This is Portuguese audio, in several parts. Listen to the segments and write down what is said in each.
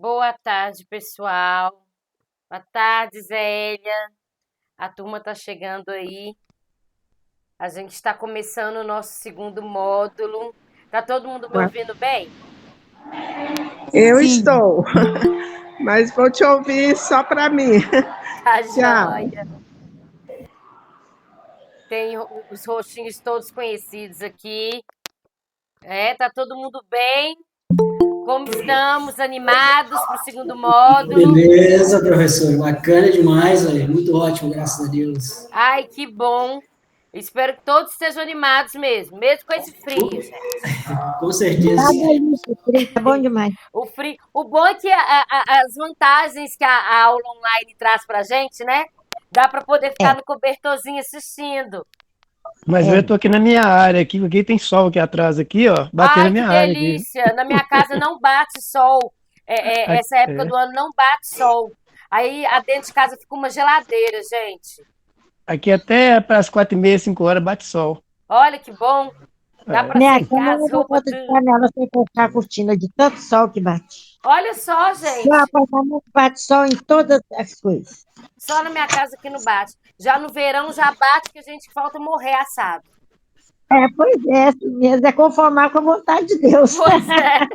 Boa tarde, pessoal. Boa tarde, Zélia. A turma está chegando aí. A gente está começando o nosso segundo módulo. Tá todo mundo me Boa- ouvindo bem? Eu Sim, estou, mas vou te ouvir só para mim. Tá Tchau. joia. Tem os rostinhos todos conhecidos aqui. Tá todo mundo bem? Como estamos? Animados para o segundo módulo? beleza, professor. Bacana demais, velho. Muito ótimo, graças a Deus. Ai, que bom. Espero que todos estejam animados mesmo com esse frio, gente. Com certeza, Tá sim. delícia, o frio tá bom demais. O frio. O bom é que as vantagens que a aula online traz pra gente, né? Dá para poder É, ficar no cobertorzinho assistindo. Mas é. eu tô aqui na minha área, aqui tem sol aqui atrás, aqui, ó, batendo Ai, na que minha área aqui. delícia! Na minha casa não bate sol. Essa época É, do ano não bate sol. Aí dentro de casa fica uma geladeira, gente. aqui até para as 4h30, 5 horas bate sol. Olha que bom. Dá É. para Minha secar cama as não dá roupas conta de tudo. ficar nela sem colocar a cortina de tanto sol que bate. Olha só, No gente. apartamento bate sol em todas as coisas. Só na minha casa que não bate. Já no verão já bate que a gente falta morrer assado. Pois é, assim mesmo, é conformar com a vontade de Deus. Pois é.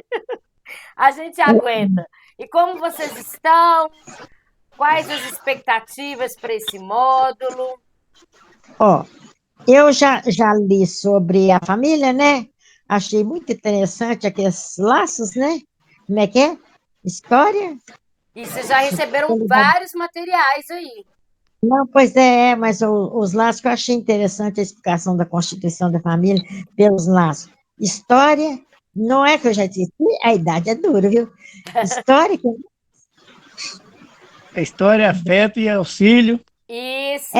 A gente aguenta. E como vocês estão? Quais as expectativas para esse módulo? Ó, eu já li sobre a família, né? Achei muito interessante aqueles laços, né? Como é que é? História? E vocês já receberam vários materiais aí. Não, pois mas os laços que eu achei interessante a explicação da Constituição da Família pelos laços. História, não é que eu já disse, a idade é dura, viu? História É história, afeto e auxílio. é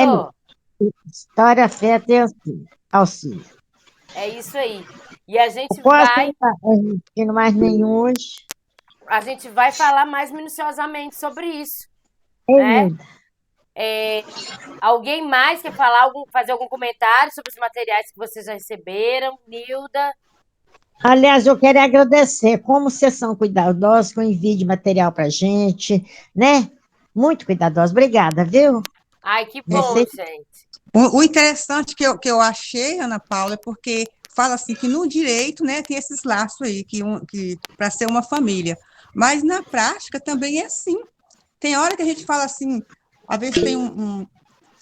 mesmo. Isso, História, afeto e auxílio. é isso aí. E a O gente próximo vai, não está existindo mais nenhum hoje. a gente vai falar mais minuciosamente sobre isso, Ei, né? Nilda. Alguém mais quer falar, fazer algum comentário sobre os materiais que vocês já receberam? Nilda? Aliás, eu quero agradecer, como vocês são cuidadosos com o envio de material para gente, né? Muito cuidadosos. Obrigada, viu? Ai, que bom, Você gente. O interessante que eu achei, Ana Paula, é porque fala assim que no direito, né, tem esses laços aí que para ser uma família, mas na prática também é assim. Tem hora que a gente fala assim, às vezes tem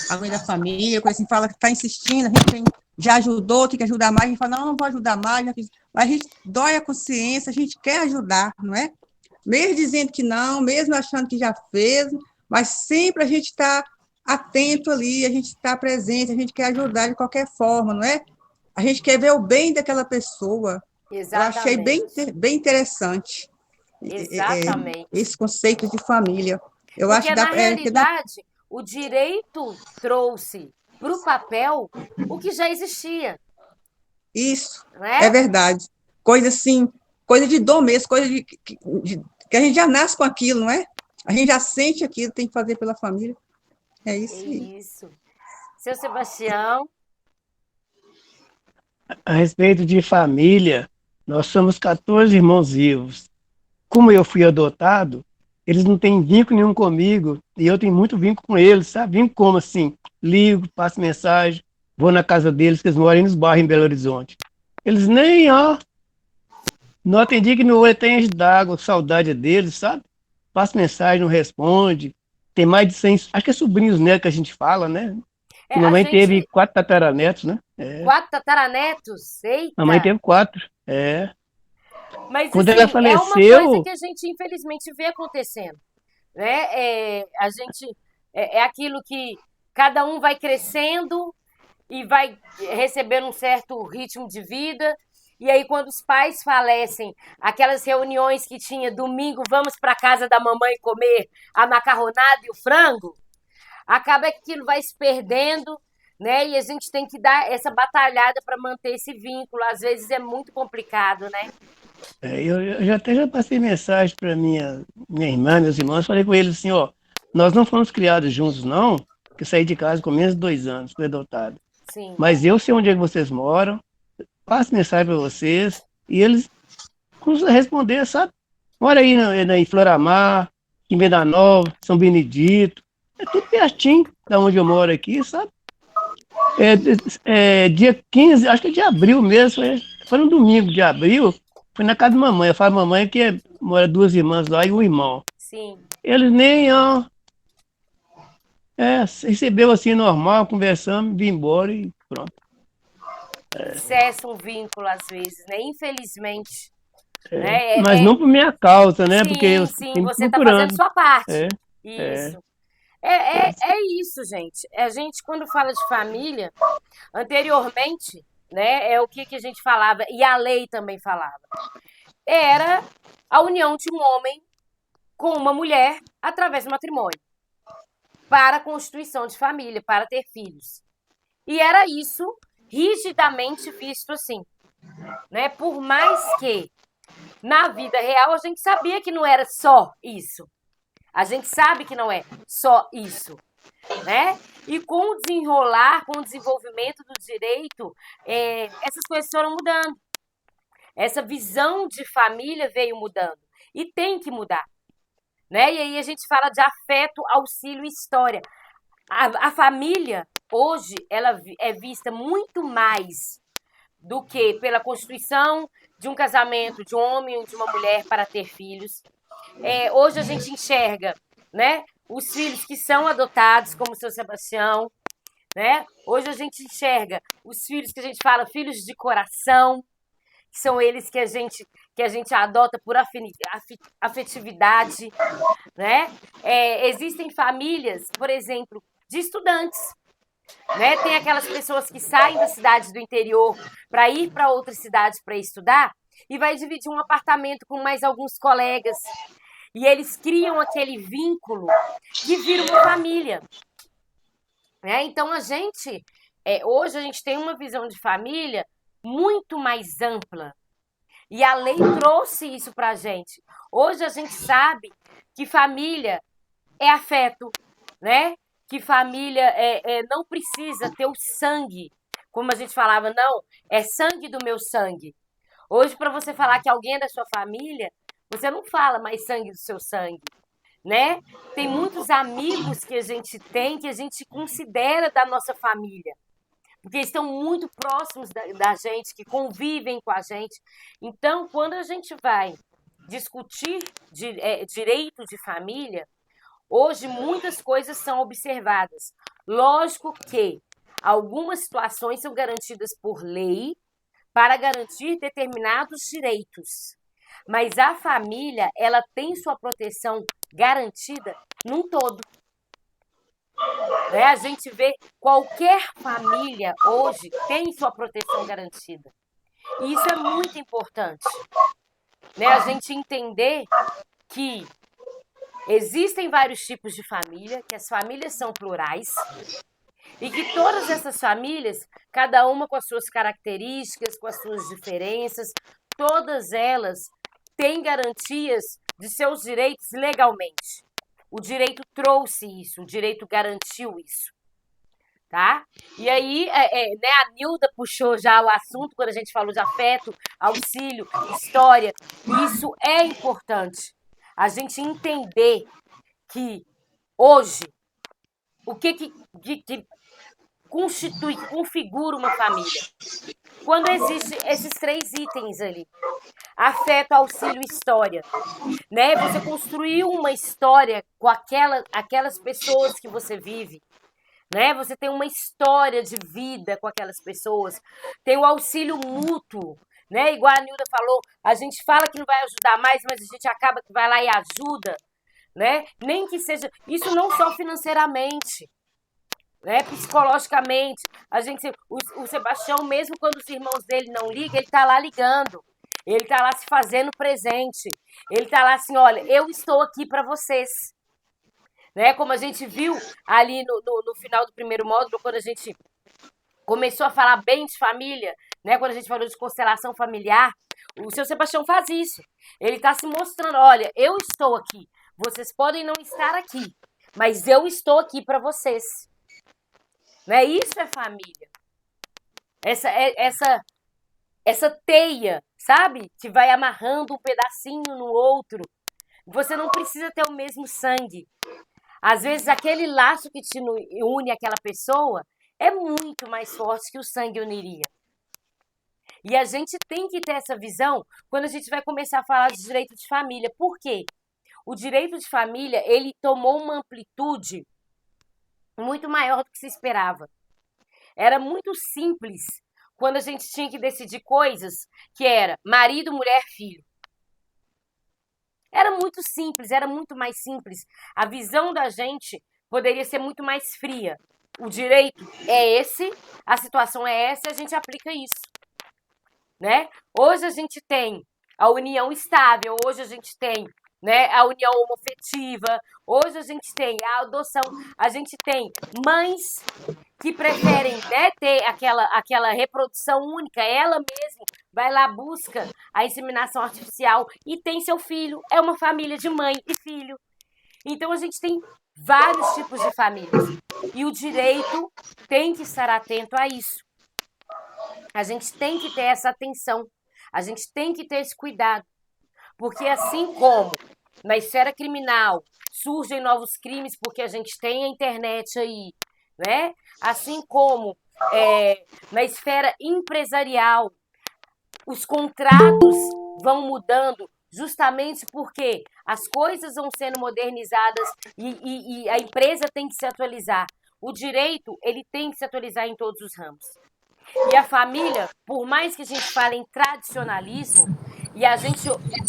alguém da família, coisa assim, fala que está insistindo, a gente já ajudou, tem que ajudar mais, a gente fala, não vou ajudar mais, já fiz. Mas a gente dói a consciência, a gente quer ajudar, não é? Mesmo dizendo que não, mesmo achando que já fez, mas sempre a gente está atento ali, a gente está presente, a gente quer ajudar de qualquer forma, não é? A gente quer ver o bem daquela pessoa. Eu achei Exatamente. bem interessante Exatamente. esse conceito de família. Eu acho Porque, que dá, na realidade, o direito trouxe para o papel o que já existia, isso, é né? verdade. Coisa assim, coisa de dor mesmo, coisa que a gente já nasce com aquilo, não é? A gente já sente aquilo, tem que fazer pela família. É É isso aí. isso. Seu Sebastião, A respeito de família, nós somos 14 irmãos vivos. Como eu fui adotado, eles não têm vínculo nenhum comigo e eu tenho muito vínculo com eles, sabe? Vínculo como assim? Ligo, passo mensagem, vou na casa deles, que eles moram aí nos bairros em Belo Horizonte. Eles nem, ó, não atendi que meu olho tem enche d'água, saudade deles, sabe? Passo mensagem, não responde. Tem mais de 100, acho que é sobrinhos, né, que a gente fala, né? Que a mamãe teve gente. 4 tataranetos, né? É, 4 tataranetos, mamãe eita! teve 4. É. Mas, Quando ela assim, é uma coisa faleceu, que a gente, infelizmente, vê acontecendo, né? A gente. É aquilo que cada um vai crescendo e vai recebendo um certo ritmo de vida. E aí, quando os pais falecem, aquelas reuniões que tinha domingo, vamos para casa da mamãe comer a macarronada e o frango, acaba que aquilo vai se perdendo, né? E a gente tem que dar essa batalhada para manter esse vínculo. Às vezes é muito complicado, né? eu já passei mensagem para minha irmã, meus irmãos, falei com eles assim, ó, nós não fomos criados juntos, não, que eu saí de casa com menos de 2 anos, fui adotado. Sim. Mas eu sei onde é que vocês moram, passo mensagem para vocês, e eles costumam responder, sabe? Mora aí em Floramar, em Venda Nova, São Benedito. É tudo pertinho da onde eu moro aqui, sabe? Dia 15, acho que é de abril mesmo, foi no domingo de abril, fui na casa da mamãe. Eu falo mamãe que mora 2 irmãs lá e um irmão. Sim. Eles nem, ó, recebeu assim normal, conversamos, vim embora e pronto. Cessa um vínculo às vezes, né? Infelizmente. Né? Mas não por minha causa, né? Porque eu Sim, tenho você está fazendo procurando. sua parte. É, Isso. É isso, gente. A gente, quando fala de família, anteriormente, né, é o que a gente falava, e a lei também falava. Era a união de um homem com uma mulher através do matrimônio, para a constituição de família, para ter filhos. E era isso rigidamente visto assim. Né? Por mais que, na vida real, a gente sabia que não era só isso. A gente sabe que não é só isso, né? E com o desenrolar, com o desenvolvimento do direito, essas coisas foram mudando. Essa visão de família veio mudando. E tem que mudar, né? E aí a gente fala de afeto, auxílio e história. A família, hoje, ela é vista muito mais do que pela constituição de um casamento de um homem e de uma mulher para ter filhos. Hoje a gente enxerga, né, os filhos que são adotados, como o seu Sebastião, né? Hoje a gente enxerga os filhos que a gente fala filhos de coração, que são eles que a gente adota por afetividade, né? Existem famílias, por exemplo, de estudantes, né? Tem aquelas pessoas que saem da cidade do interior para ir para outra cidade para estudar e vai dividir um apartamento com mais alguns colegas. E eles criam aquele vínculo que vira uma família. Né? Então, hoje a gente tem uma visão de família muito mais ampla. E a lei trouxe isso para a gente. Hoje a gente sabe que família é afeto, né? Que família não precisa ter o sangue. Como a gente falava, não, é sangue do meu sangue. Hoje, para você falar que alguém é da sua família, você não fala mais sangue do seu sangue, né? Tem muitos amigos que a gente tem, que a gente considera da nossa família, porque estão muito próximos da gente, que convivem com a gente. Então, quando a gente vai discutir direito de família, hoje muitas coisas são observadas. Lógico que algumas situações são garantidas por lei para garantir determinados direitos. Mas a família, ela tem sua proteção garantida num todo. Né? A gente vê qualquer família hoje tem sua proteção garantida. E isso é muito importante. Né? A gente entender que existem vários tipos de família, que as famílias são plurais e que todas essas famílias, cada uma com as suas características, com as suas diferenças, todas elas têm garantias de seus direitos legalmente. O direito trouxe isso, o direito garantiu isso. Tá? E aí, né, a Nilda puxou já o assunto quando a gente falou de afeto, auxílio, história. Isso é importante. A gente entender que hoje, o que constitui, configura uma família? Quando existem esses 3 itens ali. Afeto, auxílio e história. Né? Você construiu uma história com aquelas pessoas que você vive. Né? Você tem uma história de vida com aquelas pessoas. Tem o auxílio mútuo. Né? Igual a Nilda falou, a gente fala que não vai ajudar mais, mas a gente acaba que vai lá e ajuda. Né? Nem que seja... Isso não só financeiramente. Né? Psicologicamente. O Sebastião, mesmo quando os irmãos dele não ligam, ele está lá ligando. Ele está lá se fazendo presente. Ele está lá assim, olha, eu estou aqui para vocês. Né? Como a gente viu ali no final do primeiro módulo, quando a gente começou a falar bem de família, né? Quando a gente falou de constelação familiar, o seu Sebastião faz isso. Ele está se mostrando, olha, eu estou aqui. Vocês podem não estar aqui, mas eu estou aqui para vocês. Né? Isso é família. essa teia, sabe? Que vai amarrando um pedacinho no outro. Você não precisa ter o mesmo sangue. Às vezes, aquele laço que te une àquela pessoa é muito mais forte que o sangue uniria. E a gente tem que ter essa visão quando a gente vai começar a falar de direito de família. Por quê? O direito de família, ele tomou uma amplitude muito maior do que se esperava. Era muito simples quando a gente tinha que decidir coisas que era marido, mulher, filho. Era muito simples, era muito mais simples. A visão da gente poderia ser muito mais fria. O direito é esse, a situação é essa e a gente aplica isso, né? Hoje a gente tem a união estável, hoje a gente tem, né, a união homoafetiva, hoje a gente tem a adoção, a gente tem mães que preferem, né, ter aquela reprodução única, ela mesma vai lá, busca a inseminação artificial e tem seu filho, é uma família de mãe e filho. Então a gente tem vários tipos de famílias e o direito tem que estar atento a isso. A gente tem que ter essa atenção, a gente tem que ter esse cuidado, porque assim como na esfera criminal surgem novos crimes porque a gente tem a internet aí, né? Assim como na esfera empresarial os contratos vão mudando justamente porque as coisas vão sendo modernizadas e a empresa tem que se atualizar. O direito, ele tem que se atualizar em todos os ramos. E a família, por mais que a gente fale em tradicionalismo, e a gente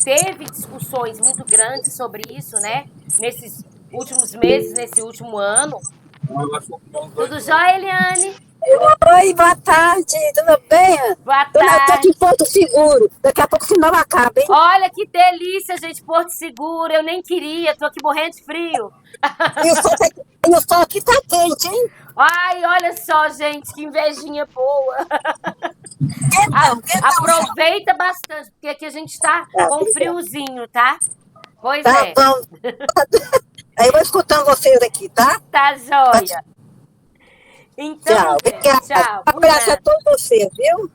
teve discussões muito grandes sobre isso, né? Nesses últimos meses, nesse último ano. Tudo jóia, Eliane? Oi, boa tarde, tudo bem? Boa Eu tô tarde. aqui em Porto Seguro, daqui a pouco o sinal acaba, hein? Olha que delícia, gente, Porto Seguro. Eu nem queria, tô aqui morrendo de frio. E o sol aqui tá quente, hein? Ai, olha só, gente, que invejinha boa. Aproveita bastante, porque aqui a gente tá com friozinho, tá? Pois Tá é. bom. Aí eu vou escutando vocês aqui, tá? Tá joia. Então, Tchau, gente, obrigada. tchau. Um abraço a todos vocês, viu?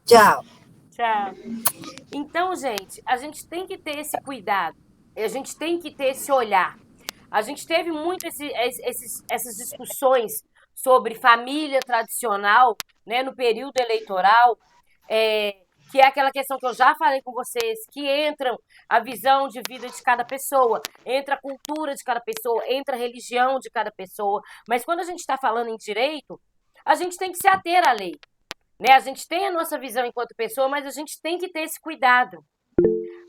Tchau. Tchau. Então, gente, a gente tem que ter esse cuidado. A gente tem que ter esse olhar. A gente teve muito essas discussões sobre família tradicional, né, no período eleitoral, que é aquela questão que eu já falei com vocês, que entram a visão de vida de cada pessoa, entra a cultura de cada pessoa, entra a religião de cada pessoa. Mas quando a gente está falando em direito, a gente tem que se ater à lei. Né? A gente tem a nossa visão enquanto pessoa, mas a gente tem que ter esse cuidado.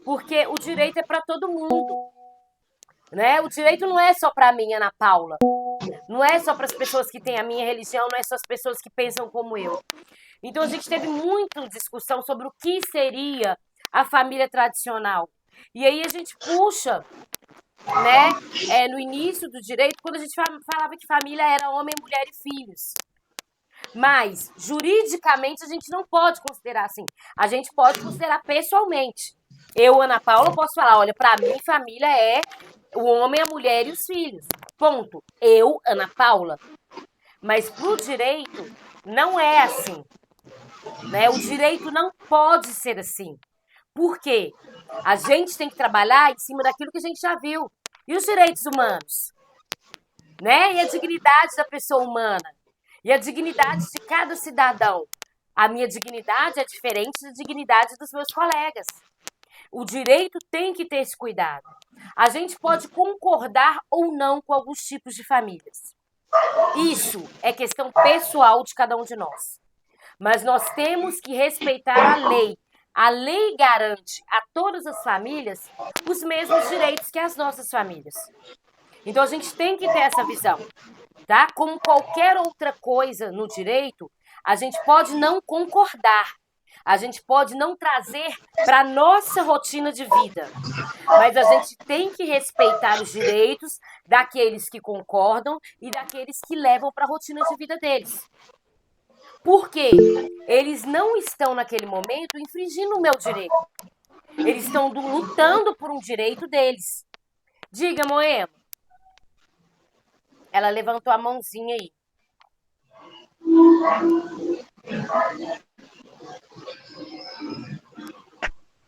Porque o direito é para todo mundo. Né? O direito não é só para mim, Ana Paula. Não é só para as pessoas que têm a minha religião, não é só as pessoas que pensam como eu. Então a gente teve muita discussão sobre o que seria a família tradicional. E aí a gente puxa, né, no início do direito, quando a gente falava que família era homem, mulher e filhos. Mas, juridicamente, a gente não pode considerar assim. A gente pode considerar pessoalmente. Eu, Ana Paula, posso falar, olha, para mim, família é o homem, a mulher e os filhos. Ponto. Eu, Ana Paula. Mas pro direito, não é assim. Né? O direito não pode ser assim. Por quê? A gente tem que trabalhar em cima daquilo que a gente já viu. E os direitos humanos? Né? E a dignidade da pessoa humana? E a dignidade de cada cidadão? A minha dignidade é diferente da dignidade dos meus colegas. O direito tem que ter esse cuidado. A gente pode concordar ou não com alguns tipos de famílias. Isso é questão pessoal de cada um de nós. Mas nós temos que respeitar a lei. A lei garante a todas as famílias os mesmos direitos que as nossas famílias. Então a gente tem que ter essa visão. Tá? Como qualquer outra coisa no direito, a gente pode não concordar. A gente pode não trazer para a nossa rotina de vida. Mas a gente tem que respeitar os direitos daqueles que concordam e daqueles que levam para a rotina de vida deles. Por quê? Eles não estão, naquele momento, infringindo o meu direito. Eles estão lutando por um direito deles. Diga, Moema. Ela levantou a mãozinha aí.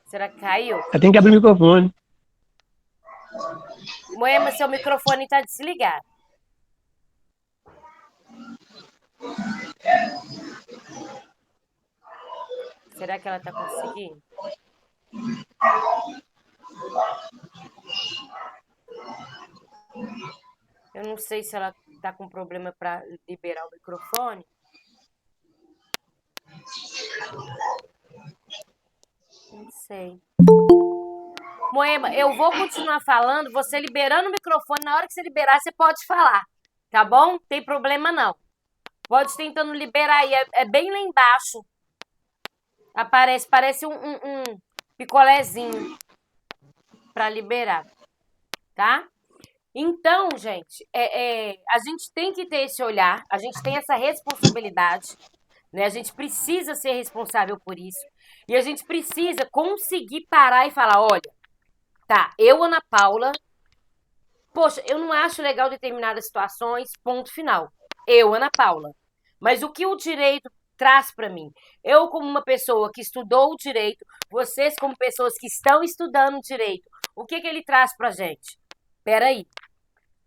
Será que caiu? Eu tenho que abrir o microfone. Moema, seu microfone tá desligado. Será que ela tá conseguindo? Eu não sei se ela tá com problema para liberar o microfone. Não sei. Moema, eu vou continuar falando, você liberando o microfone, na hora que você liberar, você pode falar, tá bom? Não tem problema não. Pode tentando liberar aí, é bem lá embaixo. Parece um picolézinho para liberar, tá? Então, gente, a gente tem que ter esse olhar, a gente tem essa responsabilidade, né? A gente precisa ser responsável por isso. E a gente precisa conseguir parar e falar, olha, tá, eu, Ana Paula, poxa, eu não acho legal determinadas situações, ponto final. Eu, Ana Paula. Mas o que o direito traz para mim? Eu, como uma pessoa que estudou o direito, vocês, como pessoas que estão estudando direito, o que ele traz pra gente? Peraí,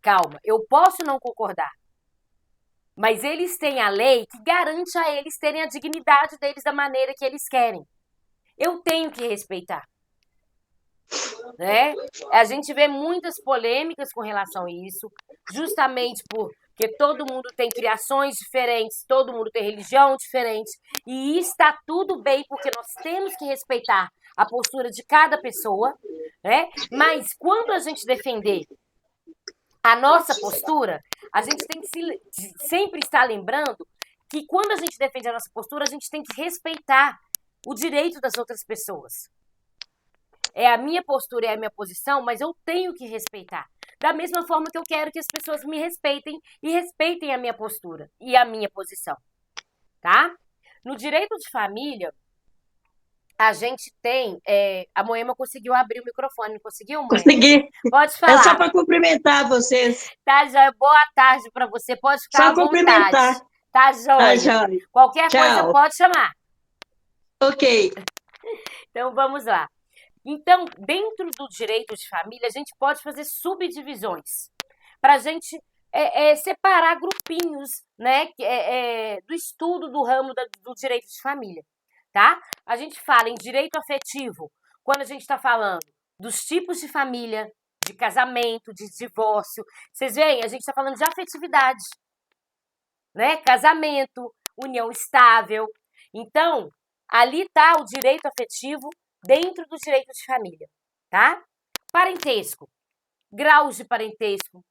calma, eu posso não concordar, mas eles têm a lei que garante a eles terem a dignidade deles da maneira que eles querem. Eu tenho que respeitar. Né? A gente vê muitas polêmicas com relação a isso, justamente porque todo mundo tem criações diferentes, todo mundo tem religião diferente, e está tudo bem, porque nós temos que respeitar a postura de cada pessoa, né? Mas quando a gente defender a nossa postura, a gente tem que sempre estar lembrando que quando a gente defende a nossa postura, a gente tem que respeitar o direito das outras pessoas. É a minha postura, é a minha posição, mas eu tenho que respeitar. Da mesma forma que eu quero que as pessoas me respeitem e respeitem a minha postura e a minha posição, tá? No direito de família, a gente tem... a Moema conseguiu abrir o microfone, não conseguiu, Moema? Consegui. Pode falar. É só para cumprimentar vocês. Tá, Jóia. Boa tarde para você. Pode ficar Só à vontade. cumprimentar. Tá, Jóia. Tá, Jóia. Qualquer Tchau. coisa pode chamar. Ok. Então, vamos lá. Então, dentro do direito de família, a gente pode fazer subdivisões para a gente separar grupinhos, né, do estudo do ramo do direito de família, tá? A gente fala em direito afetivo quando a gente está falando dos tipos de família, de casamento, de divórcio. Vocês veem, a gente está falando de afetividade, né? Casamento, união estável. Então, ali está o direito afetivo dentro do direito de família, tá? Parentesco, graus de parentesco,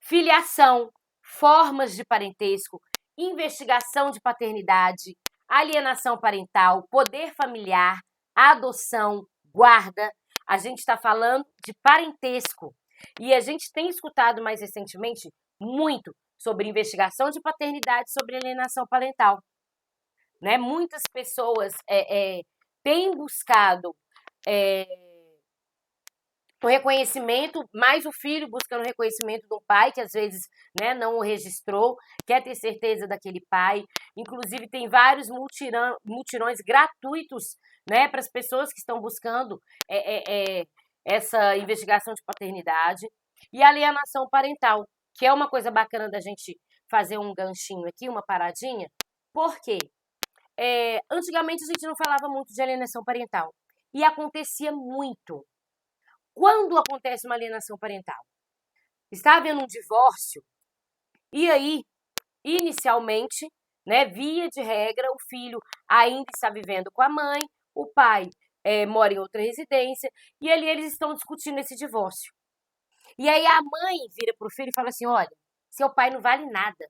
filiação, formas de parentesco, investigação de paternidade, alienação parental, poder familiar, adoção, guarda. A gente está falando de parentesco. E a gente tem escutado mais recentemente muito sobre investigação de paternidade, sobre alienação parental. Né? Muitas pessoas têm buscado o reconhecimento, mais o filho buscando o reconhecimento do pai, que às vezes, né, não o registrou, quer ter certeza daquele pai. Inclusive, tem vários mutirões gratuitos, né, para as pessoas que estão buscando essa investigação de paternidade. E alienação parental, que é uma coisa bacana da gente fazer um ganchinho aqui, uma paradinha. Por quê? Antigamente a gente não falava muito de alienação parental. E acontecia muito. Quando acontece uma alienação parental? Está havendo um divórcio, e aí, inicialmente, né, via de regra, o filho ainda está vivendo com a mãe, o pai mora em outra residência, e ali eles estão discutindo esse divórcio. E aí a mãe vira para o filho e fala assim, olha, seu pai não vale nada.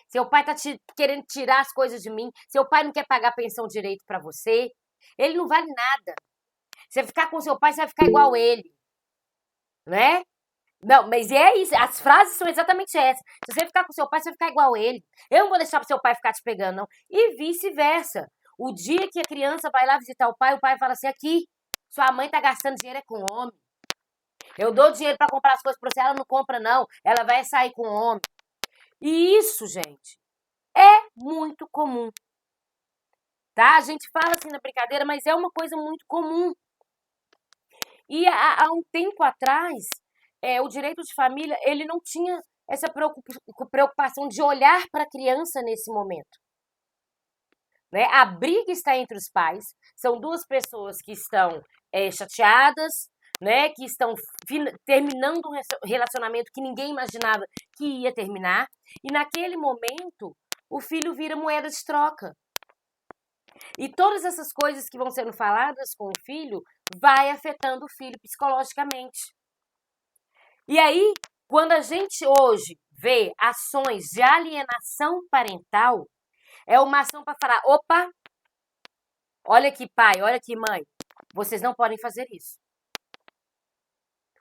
Seu pai está querendo tirar as coisas de mim, seu pai não quer pagar pensão direito para você, ele não vale nada. Você ficar com seu pai, você vai ficar igual ele. Né? Não, mas é isso. As frases são exatamente essas. Se você ficar com seu pai, você vai ficar igual ele. Eu não vou deixar pro seu pai ficar te pegando, não. E vice-versa. O dia que a criança vai lá visitar o pai fala assim, aqui, sua mãe tá gastando dinheiro com homem. Eu dou dinheiro para comprar as coisas pra você, ela não compra, não. Ela vai sair com homem. E isso, gente, é muito comum. tá? A gente fala assim na brincadeira, mas é uma coisa muito comum. E há um tempo atrás, o direito de família, ele não tinha essa preocupação de olhar para a criança nesse momento. Né? A briga está entre os pais, são duas pessoas que estão chateadas, né? Que estão terminando um relacionamento que ninguém imaginava que ia terminar, e naquele momento o filho vira moeda de troca. E todas essas coisas que vão sendo faladas com o filho vai afetando o filho psicologicamente. E aí, quando a gente hoje vê ações de alienação parental, é uma ação para falar, opa, olha aqui pai, olha aqui mãe, vocês não podem fazer isso.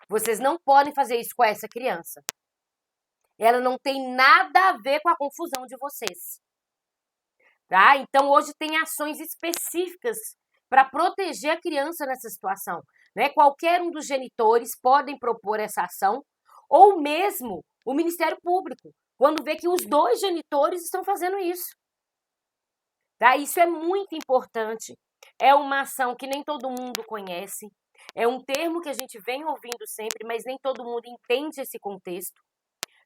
Vocês não podem fazer isso com essa criança. Ela não tem nada a ver com a confusão de vocês. Tá? Então, hoje tem ações específicas para proteger a criança nessa situação. Né? Qualquer um dos genitores podem propor essa ação, ou mesmo o Ministério Público, quando vê que os dois genitores estão fazendo isso. Tá? Isso é muito importante. É uma ação que nem todo mundo conhece. É um termo que a gente vem ouvindo sempre, mas nem todo mundo entende esse contexto.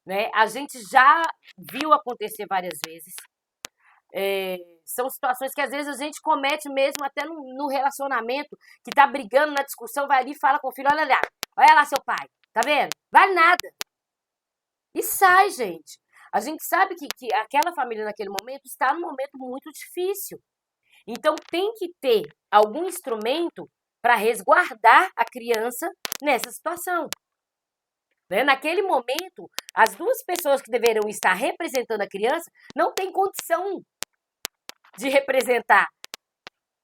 Né? A gente já viu acontecer várias vezes. São situações que às vezes a gente comete mesmo até no relacionamento, que tá brigando na discussão, vai ali e fala com o filho, olha lá seu pai, tá vendo? Vale nada. E sai, gente. A gente sabe que aquela família naquele momento está num momento muito difícil. Então tem que ter algum instrumento para resguardar a criança nessa situação. Né? Naquele momento, as duas pessoas que deveriam estar representando a criança não têm condição de representar,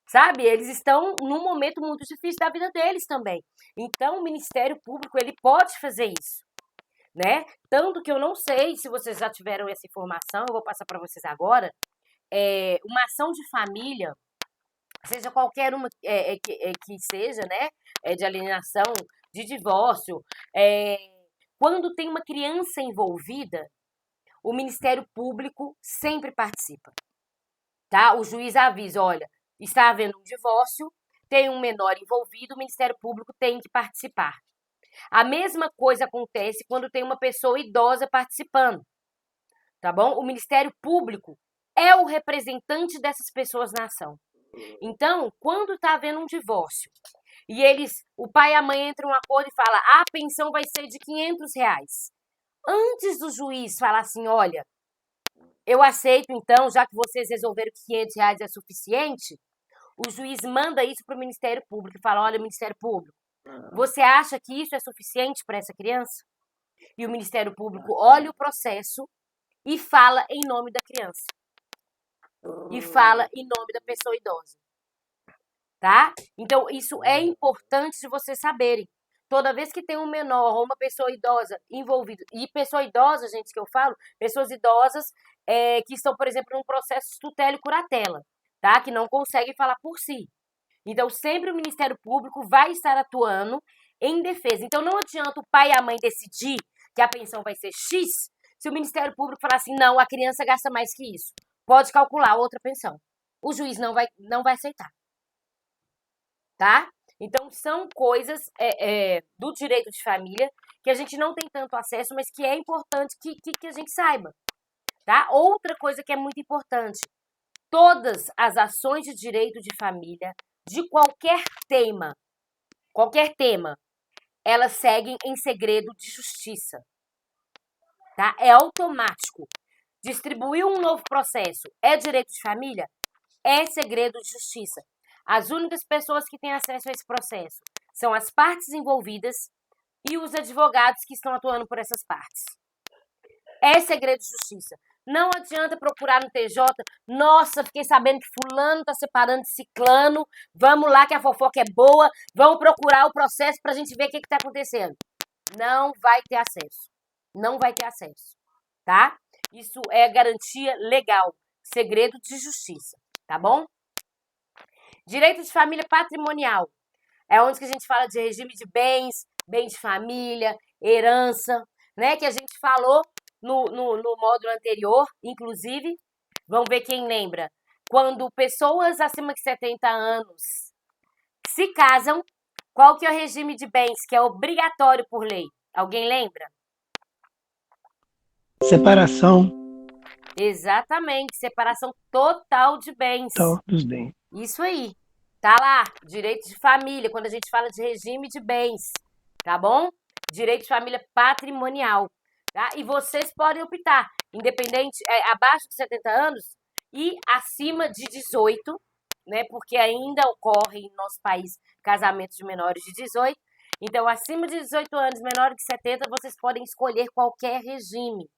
sabe? Eles estão num momento muito difícil da vida deles também. Então, o Ministério Público, ele pode fazer isso, né? Tanto que eu não sei se vocês já tiveram essa informação, eu vou passar para vocês agora. Uma ação de família, seja qualquer uma que seja, né? De alienação, de divórcio, quando tem uma criança envolvida, o Ministério Público sempre participa. Tá? O juiz avisa, olha, está havendo um divórcio, tem um menor envolvido, o Ministério Público tem que participar. A mesma coisa acontece quando tem uma pessoa idosa participando, tá bom? O Ministério Público é o representante dessas pessoas na ação. Então, quando está havendo um divórcio e o pai e a mãe entram em um acordo e falam, a pensão vai ser de R$500. Antes do juiz falar assim, olha, eu aceito então, já que vocês resolveram que R$500 é suficiente, o juiz manda isso para o Ministério Público e fala, olha, Ministério Público, você acha que isso é suficiente para essa criança? E o Ministério Público olha o processo e fala em nome da criança. E fala em nome da pessoa idosa. Tá? Então, isso é importante de vocês saberem. Toda vez que tem um menor ou uma pessoa idosa envolvida, e pessoa idosa, gente, que eu falo, pessoas idosas que estão, por exemplo, num processo de tutela e curatela, tá? Que não conseguem falar por si. Então, sempre o Ministério Público vai estar atuando em defesa. Então, não adianta o pai e a mãe decidir que a pensão vai ser X, se o Ministério Público falar assim, não, a criança gasta mais que isso. Pode calcular outra pensão. O juiz não vai aceitar. Tá? Então, são coisas do direito de família que a gente não tem tanto acesso, mas que é importante que a gente saiba. Tá? Outra coisa que é muito importante, todas as ações de direito de família, de qualquer tema, elas seguem em segredo de justiça. Tá? É automático. Distribuir um novo processo é direito de família? É segredo de justiça. As únicas pessoas que têm acesso a esse processo são as partes envolvidas e os advogados que estão atuando por essas partes. É segredo de justiça. Não adianta procurar no TJ, nossa, fiquei sabendo que fulano está separando de ciclano, vamos lá que a fofoca é boa, vamos procurar o processo para a gente ver o que está acontecendo. Não vai ter acesso. Não vai ter acesso. Tá? Isso é garantia legal. Segredo de justiça. Tá bom? Direito de família patrimonial. É onde que a gente fala de regime de bens, bem de família, herança, né? Que a gente falou no módulo anterior, inclusive. Vamos ver quem lembra. quando pessoas acima de 70 anos se casam, qual que é o regime de bens que é obrigatório por lei? Alguém lembra? Separação Exatamente, separação total de bens. tal dos bens. Isso aí. Tá lá, direito de família, quando a gente fala de regime de bens, tá bom? Direito de família patrimonial, tá? E vocês podem optar, independente, abaixo de 70 anos e acima de 18, né? Porque ainda ocorre em nosso país casamentos de menores de 18. Então, acima de 18 anos, menor de 70, vocês podem escolher qualquer regime,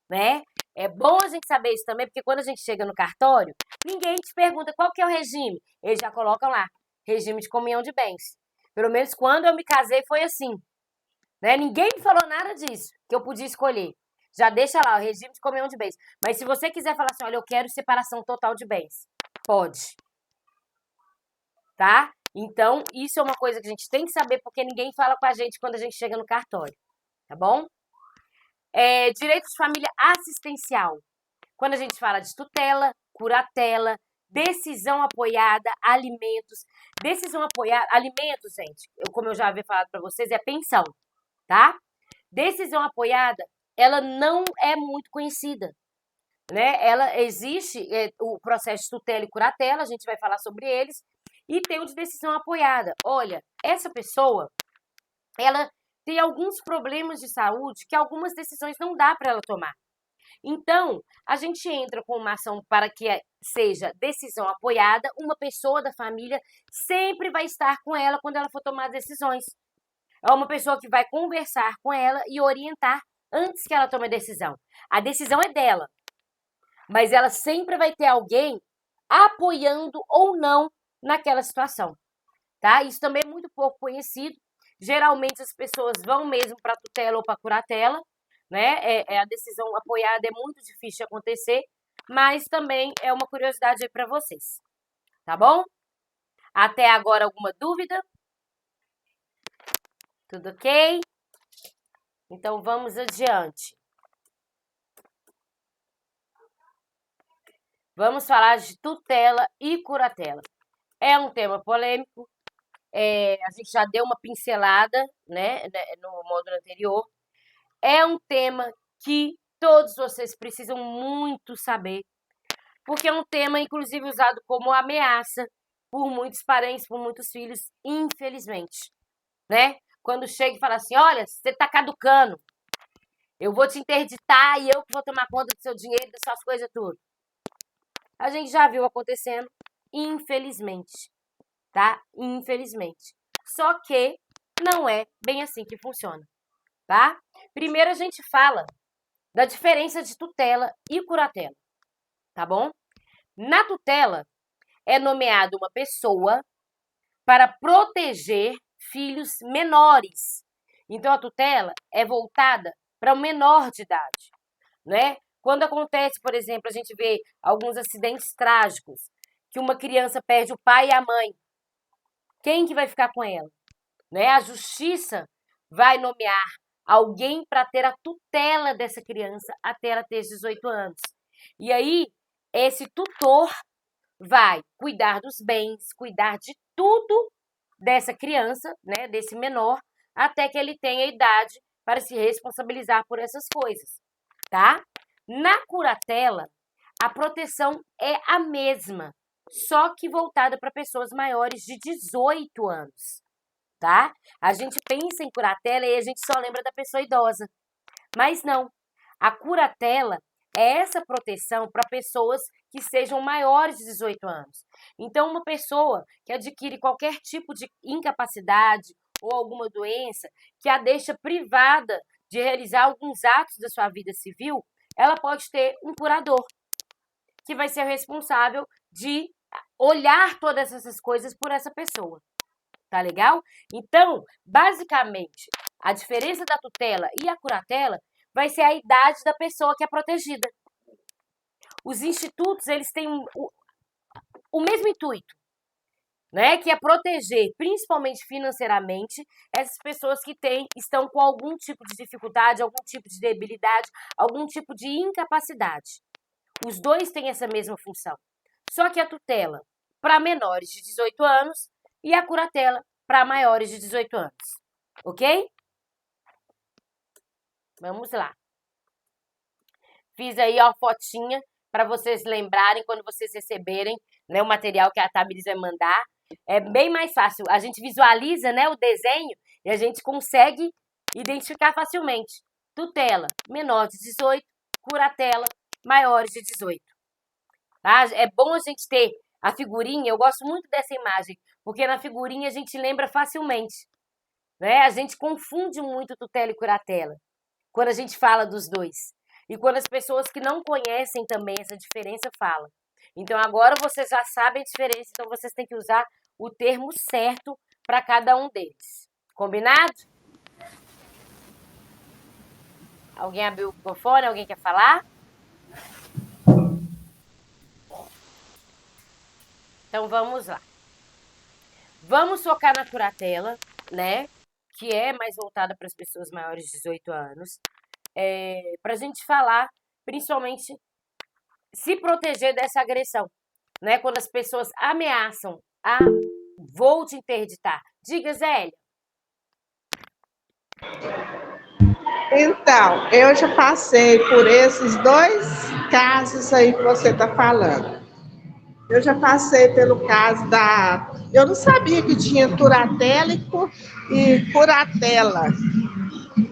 né? É bom a gente saber isso também, porque quando a gente chega no cartório, ninguém te pergunta qual que é o regime. Eles já colocam lá, regime de comunhão de bens. Pelo menos quando eu me casei foi assim, né? Ninguém me falou nada disso, que eu podia escolher. Já deixa lá, o regime de comunhão de bens. Mas se você quiser falar assim, olha, eu quero separação total de bens, pode. Tá? Então, isso é uma coisa que a gente tem que saber, porque ninguém fala com a gente quando a gente chega no cartório, tá bom? Direito de família assistencial. Quando a gente fala de tutela, curatela, decisão apoiada, alimentos. Decisão apoiada, alimentos, gente, como eu já havia falado para vocês, é pensão, tá? Decisão apoiada, ela não é muito conhecida, né? Ela existe, o processo de tutela e curatela, a gente vai falar sobre eles, e tem o de decisão apoiada. Olha, essa pessoa, ela tem alguns problemas de saúde que algumas decisões não dá para ela tomar. Então, a gente entra com uma ação para que seja decisão apoiada, uma pessoa da família sempre vai estar com ela quando ela for tomar decisões. É uma pessoa que vai conversar com ela e orientar antes que ela tome a decisão. A decisão é dela, mas ela sempre vai ter alguém apoiando ou não naquela situação, tá? Isso também é muito pouco conhecido. Geralmente as pessoas vão mesmo para tutela ou para curatela, né? A decisão apoiada é muito difícil de acontecer, mas também é uma curiosidade aí para vocês, tá bom? Até agora alguma dúvida? Tudo ok? Então vamos adiante. Vamos falar de tutela e curatela. É um tema polêmico. A gente já deu uma pincelada, né, no módulo anterior. É um tema que todos vocês precisam muito saber, porque é um tema, inclusive, usado como ameaça por muitos parentes, por muitos filhos, infelizmente, né? Quando chega e fala assim, olha, você tá caducando, eu vou te interditar e eu que vou tomar conta do seu dinheiro, das suas coisas, tudo. A gente já viu acontecendo, infelizmente, tá? Infelizmente. Só que não é bem assim que funciona, tá? Primeiro a gente fala da diferença de tutela e curatela, tá bom? Na tutela é nomeada uma pessoa para proteger filhos menores. Então a tutela é voltada para o menor de idade, né? Quando acontece, por exemplo, a gente vê alguns acidentes trágicos, que uma criança perde o pai e a mãe, quem que vai ficar com ela? Né? A justiça vai nomear alguém para ter a tutela dessa criança até ela ter 18 anos. E aí, esse tutor vai cuidar dos bens, cuidar de tudo dessa criança, né, desse menor, até que ele tenha idade para se responsabilizar por essas coisas, tá? Na curatela, a proteção é a mesma, só que voltada para pessoas maiores de 18 anos, tá? A gente pensa em curatela e a gente só lembra da pessoa idosa, mas não. A curatela é essa proteção para pessoas que sejam maiores de 18 anos. Então, uma pessoa que adquire qualquer tipo de incapacidade ou alguma doença que a deixa privada de realizar alguns atos da sua vida civil, ela pode ter um curador, que vai ser responsável de olhar todas essas coisas por essa pessoa. Tá legal? Então, basicamente, a diferença da tutela e a curatela vai ser a idade da pessoa que é protegida. Os institutos, eles têm o mesmo intuito, né? Que é proteger, principalmente financeiramente, essas pessoas que estão com algum tipo de dificuldade, algum tipo de debilidade, algum tipo de incapacidade. Os dois têm essa mesma função. Só que a tutela para menores de 18 anos e a curatela para maiores de 18 anos. Ok? Vamos lá. Fiz aí a fotinha para vocês lembrarem quando vocês receberem, né, o material que a Tamiris vai mandar. É bem mais fácil. A gente visualiza, né, o desenho e a gente consegue identificar facilmente. Tutela, menor de 18, curatela, maiores de 18. Tá? É bom a gente ter a figurinha, eu gosto muito dessa imagem, porque na figurinha a gente lembra facilmente. Né? A gente confunde muito tutela e curatela quando a gente fala dos dois. E quando as pessoas que não conhecem também essa diferença falam. Então agora vocês já sabem a diferença, então vocês têm que usar o termo certo para cada um deles. Combinado? Alguém abriu o microfone? Alguém quer falar? Então vamos lá. Vamos focar na curatela, né? Que é mais voltada para as pessoas maiores de 18 anos. Para a gente falar, principalmente, se proteger dessa agressão. Né? Quando as pessoas ameaçam, vou te interditar. Diga, Zélia. Então, eu já passei por esses dois casos aí que você está falando. Eu já passei pelo caso da... Eu não sabia que tinha curatela e curatela.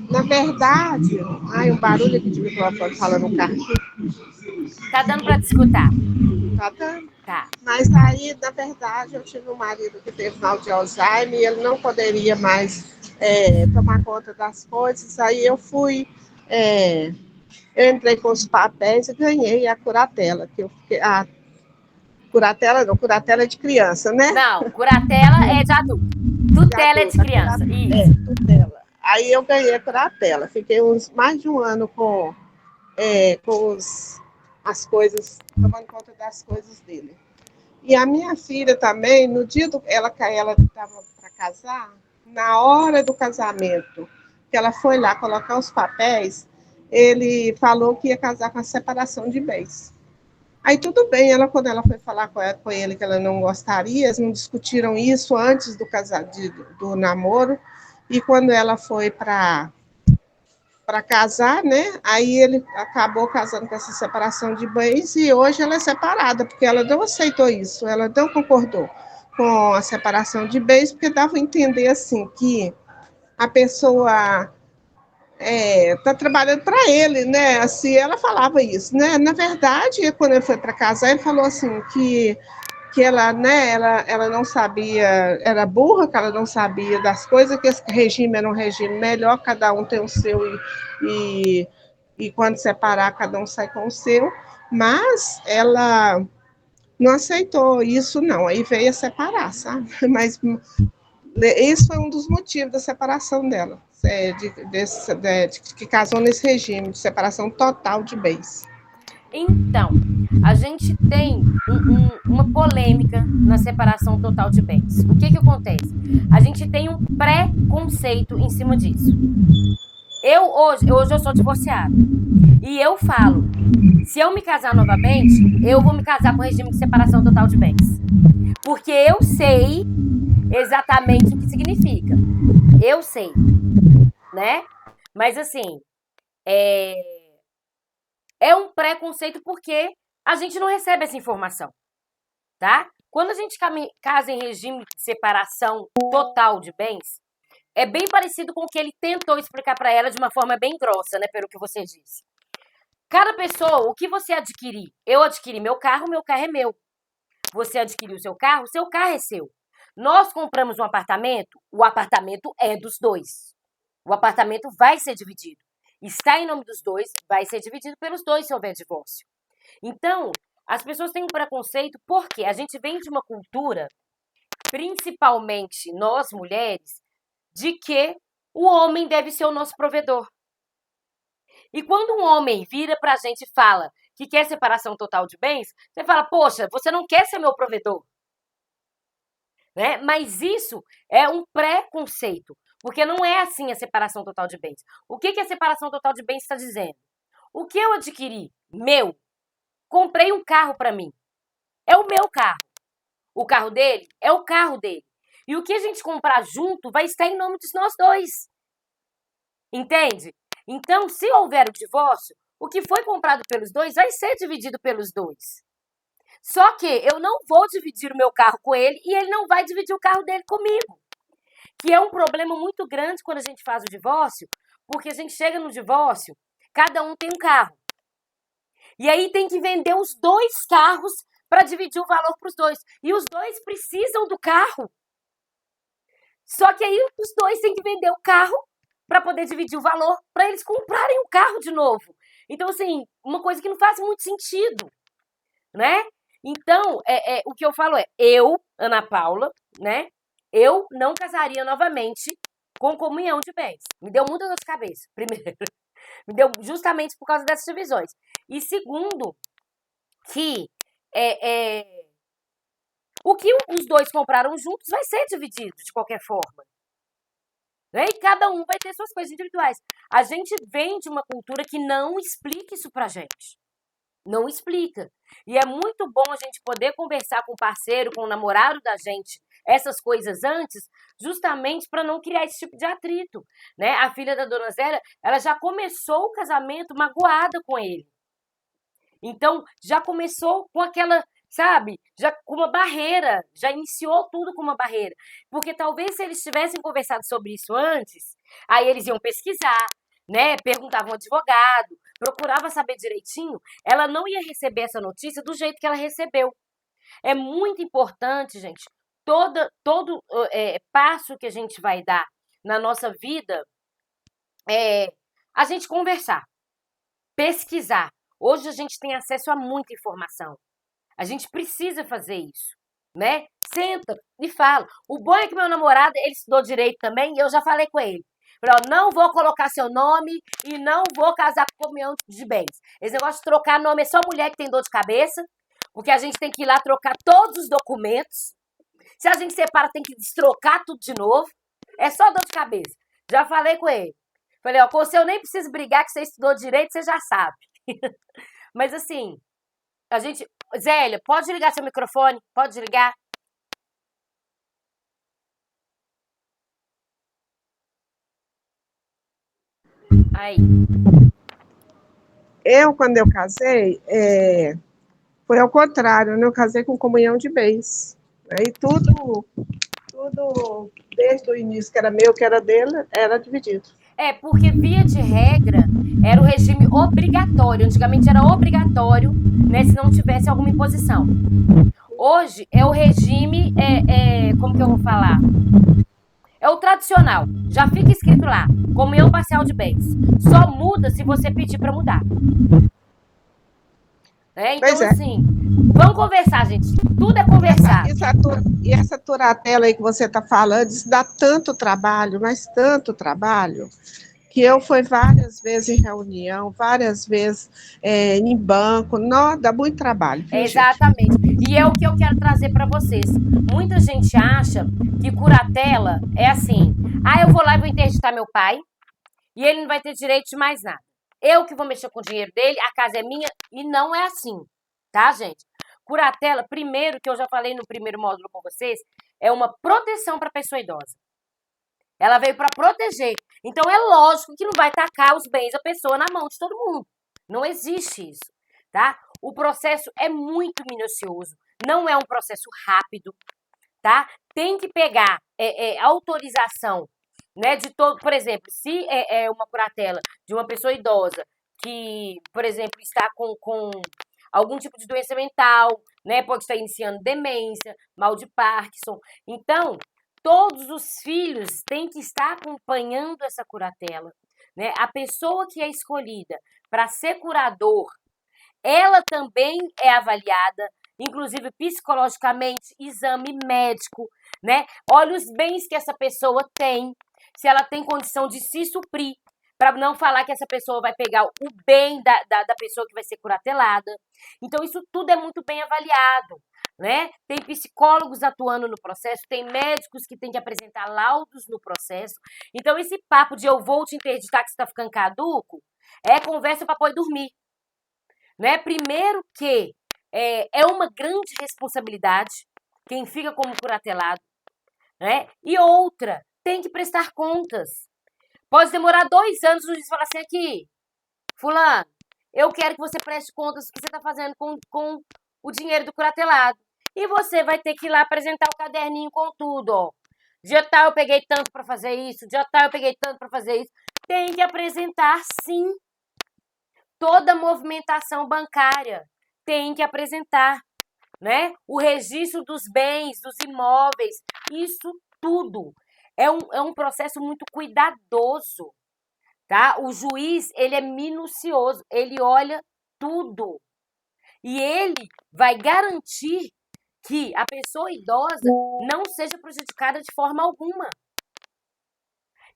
Na verdade... Ai, um barulho aqui de microfone falando no carro. Tá dando para te escutar? Tá dando. Tá. Mas aí, na verdade, eu tive um marido que teve mal de Alzheimer e ele não poderia mais tomar conta das coisas. Aí eu fui... eu entrei com os papéis e ganhei a curatela. Curatela não, curatela é de criança, né? Não, curatela é de adulto. Tutela é de criança. Isso. Tutela. Aí eu ganhei a curatela. Fiquei mais de um ano com as coisas, tomando conta das coisas dele. E a minha filha também, no dia ela estava para casar, na hora do casamento, que ela foi lá colocar os papéis, ele falou que ia casar com a separação de bens. Aí tudo bem, quando ela foi falar com ele que ela não gostaria, eles não discutiram isso antes do namoro, e quando ela foi para casar, né? Aí ele acabou casando com essa separação de bens e hoje ela é separada, porque ela não aceitou isso, ela não concordou com a separação de bens, porque dava a entender assim que a pessoa está trabalhando para ele, né? Assim, ela falava isso, né? Na verdade, quando ele foi para casar, ele falou assim que ela, né, ela não sabia, era burra, que ela não sabia das coisas, que esse regime era um regime melhor, cada um tem o seu e quando separar, cada um sai com o seu, mas ela não aceitou isso, não, aí veio a separar, sabe? Mas esse foi um dos motivos da separação dela, que casou nesse regime de separação total de bens. Então, a gente tem uma polêmica na separação total de bens. O que acontece? A gente tem um preconceito em cima disso. Hoje eu sou divorciada. E eu falo, se eu me casar novamente, eu vou me casar com o regime de separação total de bens. Porque eu sei exatamente o que significa. Eu sei. Né? Mas assim, é um preconceito porque a gente não recebe essa informação, tá? Quando a gente casa em regime de separação total de bens, é bem parecido com o que ele tentou explicar para ela de uma forma bem grossa, né, pelo que você disse. Cada pessoa, o que você adquirir, eu adquiri meu carro é meu. Você adquiriu seu carro é seu. Nós compramos um apartamento, o apartamento é dos dois. O apartamento vai ser dividido. Está em nome dos dois, vai ser dividido pelos dois se houver divórcio. Então, as pessoas têm um preconceito porque a gente vem de uma cultura, principalmente nós mulheres, de que o homem deve ser o nosso provedor. E quando um homem vira pra gente e fala que quer separação total de bens, você fala, poxa, você não quer ser meu provedor. Né? Mas isso é um preconceito. Porque não é assim a separação total de bens. O que a separação total de bens está dizendo? O que eu adquiri, meu, comprei um carro para mim. é o meu carro. O carro dele é o carro dele. E o que a gente comprar junto vai estar em nome de nós dois. Entende? Então, se houver o divórcio, o que foi comprado pelos dois vai ser dividido pelos dois. Só que eu não vou dividir o meu carro com ele e ele não vai dividir o carro dele comigo. Que é um problema muito grande quando a gente faz o divórcio, porque a gente chega no divórcio, cada um tem um carro. E aí tem que vender os dois carros para dividir o valor para os dois. E os dois precisam do carro. Só que aí os dois têm que vender o carro para poder dividir o valor, para eles comprarem o carro de novo. Então, assim, uma coisa que não faz muito sentido, né? Então, o que eu falo eu, Ana Paula, né? Eu não casaria novamente com comunhão de bens. Me deu muita dor de cabeça, primeiro. Me deu justamente por causa dessas divisões. E segundo, que o que os dois compraram juntos vai ser dividido de qualquer forma. Né? E cada um vai ter suas coisas individuais. A gente vem de uma cultura que não explica isso pra gente. Não explica. E é muito bom a gente poder conversar com o parceiro, com o namorado da gente, essas coisas antes, justamente para não criar esse tipo de atrito. Né? A filha da dona Zélia, ela já começou o casamento magoada com ele. Então, já começou com aquela, sabe, já com uma barreira, já iniciou tudo com uma barreira. Porque talvez se eles tivessem conversado sobre isso antes, aí eles iam pesquisar, né, perguntavam ao advogado, procurava saber direitinho, ela não ia receber essa notícia do jeito que ela recebeu. É muito importante, gente, todo passo que a gente vai dar na nossa vida, a gente conversar, pesquisar. Hoje a gente tem acesso a muita informação. A gente precisa fazer isso, né? Senta e fala. O bom é que meu namorado, ele estudou direito também e eu já falei com ele. Falei, ó, não vou colocar seu nome e não vou casar com comunhão de bens. Esse negócio de trocar nome é só mulher que tem dor de cabeça, porque a gente tem que ir lá trocar todos os documentos. Se a gente separa, tem que destrocar tudo de novo. É só dor de cabeça. Já falei com ele. Falei, ó, com você eu nem preciso brigar que você estudou direito, você já sabe. Mas assim, a gente... Zélia, pode ligar seu microfone? Pode ligar? Aí. Quando eu casei, foi ao contrário, né? Eu casei com comunhão de bens. Aí tudo, desde o início, que era meu, que era dele, era dividido. Porque via de regra, era o regime obrigatório. Antigamente era obrigatório, né, se não tivesse alguma imposição. Hoje é o regime, como que eu vou falar? É o tradicional. Já fica escrito lá, comunhão parcial de bens. Só muda se você pedir para mudar. Então, assim, vamos conversar, gente. Tudo é conversar. E essa turatela aí que você está falando, isso dá tanto trabalho, mas tanto trabalho, que eu fui várias vezes em reunião, várias vezes em banco. Não, dá muito trabalho. Viu, exatamente. Gente? E é o que eu quero trazer para vocês. Muita gente acha que curatela é assim. Eu vou lá e vou interditar meu pai e ele não vai ter direito de mais nada. Eu que vou mexer com o dinheiro dele, a casa é minha, e não é assim, tá, gente? Curatela, primeiro, que eu já falei no primeiro módulo com vocês, é uma proteção para a pessoa idosa. Ela veio para proteger. Então, é lógico que não vai tacar os bens da pessoa na mão de todo mundo. Não existe isso, tá? O processo é muito minucioso, não é um processo rápido, tá? Tem que pegar autorização, né, de todo, por exemplo, se é uma curatela de uma pessoa idosa que, por exemplo, está com algum tipo de doença mental, né, pode estar iniciando demência, mal de Parkinson. Então, todos os filhos têm que estar acompanhando essa curatela, né? A pessoa que é escolhida para ser curador, ela também é avaliada, inclusive psicologicamente, exame médico, né? Olha os bens que essa pessoa tem, se ela tem condição de se suprir, para não falar que essa pessoa vai pegar o bem da pessoa que vai ser curatelada. Então, isso tudo é muito bem avaliado, né? Tem psicólogos atuando no processo, tem médicos que têm que apresentar laudos no processo. Então, esse papo de eu vou te interditar que você está ficando caduco, é conversa para poder dormir. Né? Primeiro que é uma grande responsabilidade quem fica como curatelado, né? E outra, tem que prestar contas. Pode demorar 2 anos o juiz falar assim, aqui, fulano, eu quero que você preste contas do que você está fazendo com o dinheiro do curatelado. E você vai ter que ir lá apresentar o caderninho com tudo, ó. Dia tal eu peguei tanto para fazer isso, dia tal eu peguei tanto para fazer isso. Tem que apresentar, sim. Toda movimentação bancária tem que apresentar, né? O registro dos bens, dos imóveis, isso tudo. É um processo muito cuidadoso, tá? O juiz, ele é minucioso, ele olha tudo. E ele vai garantir que a pessoa idosa não seja prejudicada de forma alguma.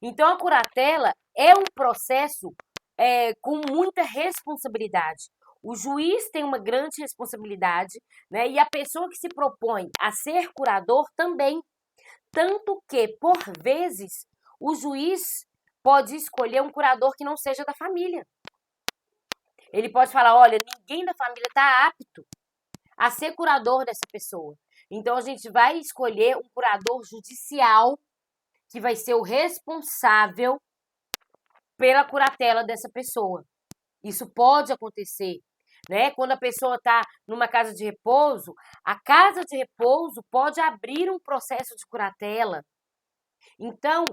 Então, a curatela é um processo com muita responsabilidade. O juiz tem uma grande responsabilidade, né? E a pessoa que se propõe a ser curador também. Tanto que, por vezes, o juiz pode escolher um curador que não seja da família. Ele pode falar, olha, ninguém da família está apto a ser curador dessa pessoa. Então, a gente vai escolher um curador judicial que vai ser o responsável pela curatela dessa pessoa. Isso pode acontecer, né? Quando a pessoa está numa casa de repouso, a casa de repouso pode abrir um processo de curatela. Então,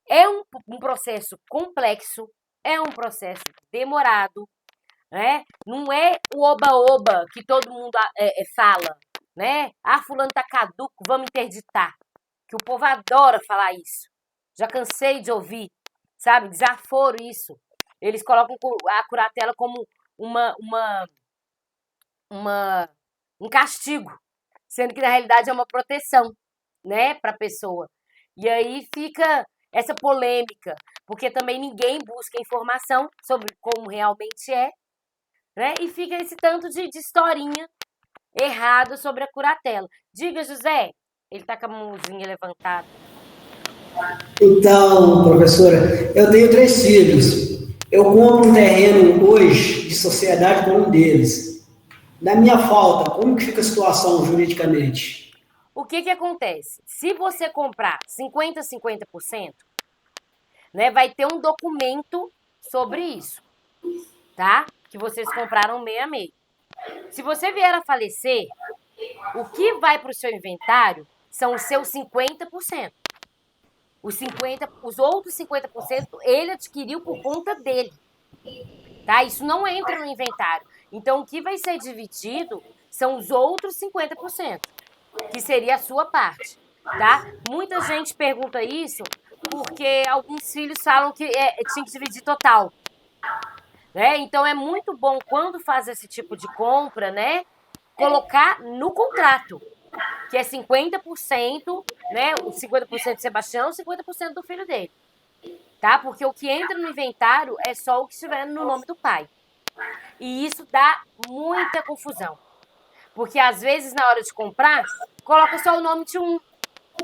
é um processo complexo, é um processo demorado, né? Não é o oba-oba que todo mundo fala, né? Ah, fulano tá caduco, vamos interditar. Que o povo adora falar isso. Já cansei de ouvir, sabe? Desaforo isso. Eles colocam a curatela como um castigo, sendo que na realidade é uma proteção, né, para a pessoa. E aí fica essa polêmica, porque também ninguém busca informação sobre como realmente é, né? E fica esse tanto de historinha errada sobre a curatela. Diga, José, ele tá com a mãozinha levantada. Então, professora, eu tenho 3 filhos. Eu compro um terreno hoje de sociedade com um deles. Na minha falta, como que fica a situação juridicamente? O que acontece? Se você comprar 50%, né, vai ter um documento sobre isso, tá? Que vocês compraram meio a meio. Se você vier a falecer, o que vai para o seu inventário são os seus 50%. Os outros 50% ele adquiriu por conta dele, tá? Isso não entra no inventário. Então, o que vai ser dividido são os outros 50%, que seria a sua parte, tá? Muita gente pergunta isso porque alguns filhos falam que tinha que dividir total, né? Então, é muito bom quando faz esse tipo de compra, né? Colocar no contrato, que é 50%, né? O 50% de Sebastião, 50% do filho dele, tá? Porque o que entra no inventário é só o que estiver no nome do pai. E isso dá muita confusão. Porque às vezes na hora de comprar, coloca só o nome de um.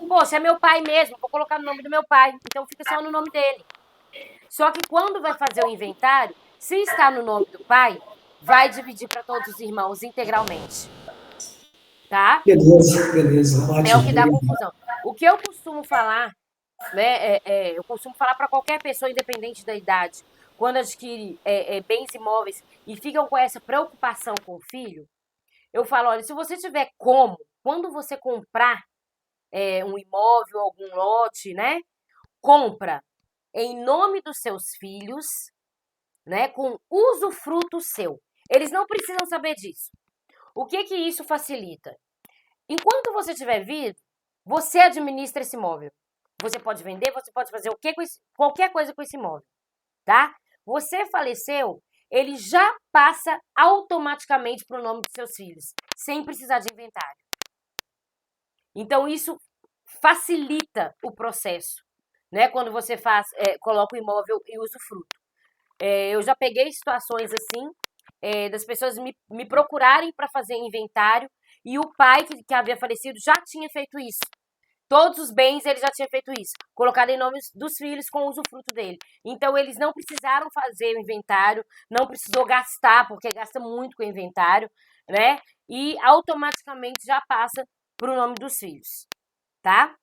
Poxa, é meu pai mesmo, vou colocar no nome do meu pai. Então fica só no nome dele. Só que quando vai fazer o inventário, se está no nome do pai, vai dividir para todos os irmãos integralmente. Tá? Beleza, ótimo. É o que dá confusão. O que eu costumo falar, né? Eu costumo falar para qualquer pessoa, independente da idade, quando adquire bens imóveis e ficam com essa preocupação com o filho, eu falo, olha, se você tiver como, quando você comprar um imóvel, algum lote, né? Compra em nome dos seus filhos, né? Com usufruto seu. Eles não precisam saber disso. O que isso facilita? Enquanto você estiver vivo, você administra esse imóvel. Você pode vender, você pode fazer qualquer coisa com esse imóvel, tá? Você faleceu, ele já passa automaticamente para o nome dos seus filhos, sem precisar de inventário. Então, isso facilita o processo, né? Quando você coloca o imóvel e usufruto. Eu já peguei situações assim, das pessoas me procurarem para fazer inventário e o pai que havia falecido já tinha feito isso. Todos os bens ele já tinha feito isso, colocado em nome dos filhos com o usufruto dele. Então, eles não precisaram fazer o inventário, não precisou gastar, porque gasta muito com o inventário, né? e automaticamente já passa para o nome dos filhos, tá?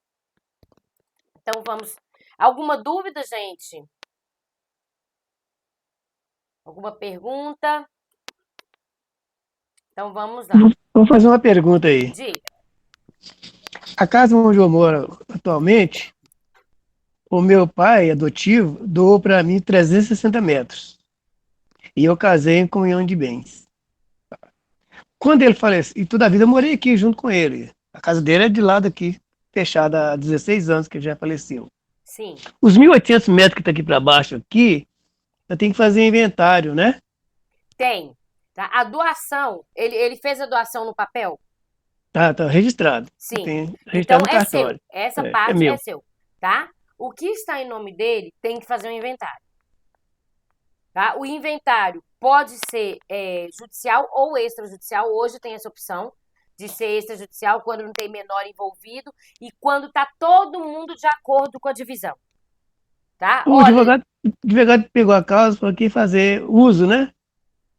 Então vamos. Alguma dúvida, gente? Alguma pergunta? Então vamos lá. Vou fazer uma pergunta aí. Diga. A casa onde eu moro atualmente, o meu pai adotivo doou para mim 360 metros. E eu casei em comunhão de bens. Quando ele faleceu, e toda a vida eu morei aqui junto com ele. A casa dele é de lado aqui, fechada há 16 anos que ele já faleceu. Sim. Os 1.800 metros que está aqui para baixo aqui, eu tenho que fazer inventário, né? Tem. Tá? A doação, ele fez a doação no papel? Tá registrado. Sim. Tem Então registrado no é seu. cartório. Essa É parte meu. é seu, tá? O que está em nome dele tem que fazer um inventário. Tá? O inventário pode ser judicial ou extrajudicial. Hoje tem essa opção de ser extrajudicial quando não tem menor envolvido e quando está todo mundo de acordo com a divisão. Tá? O advogado pegou a causa para aqui fazer uso, né?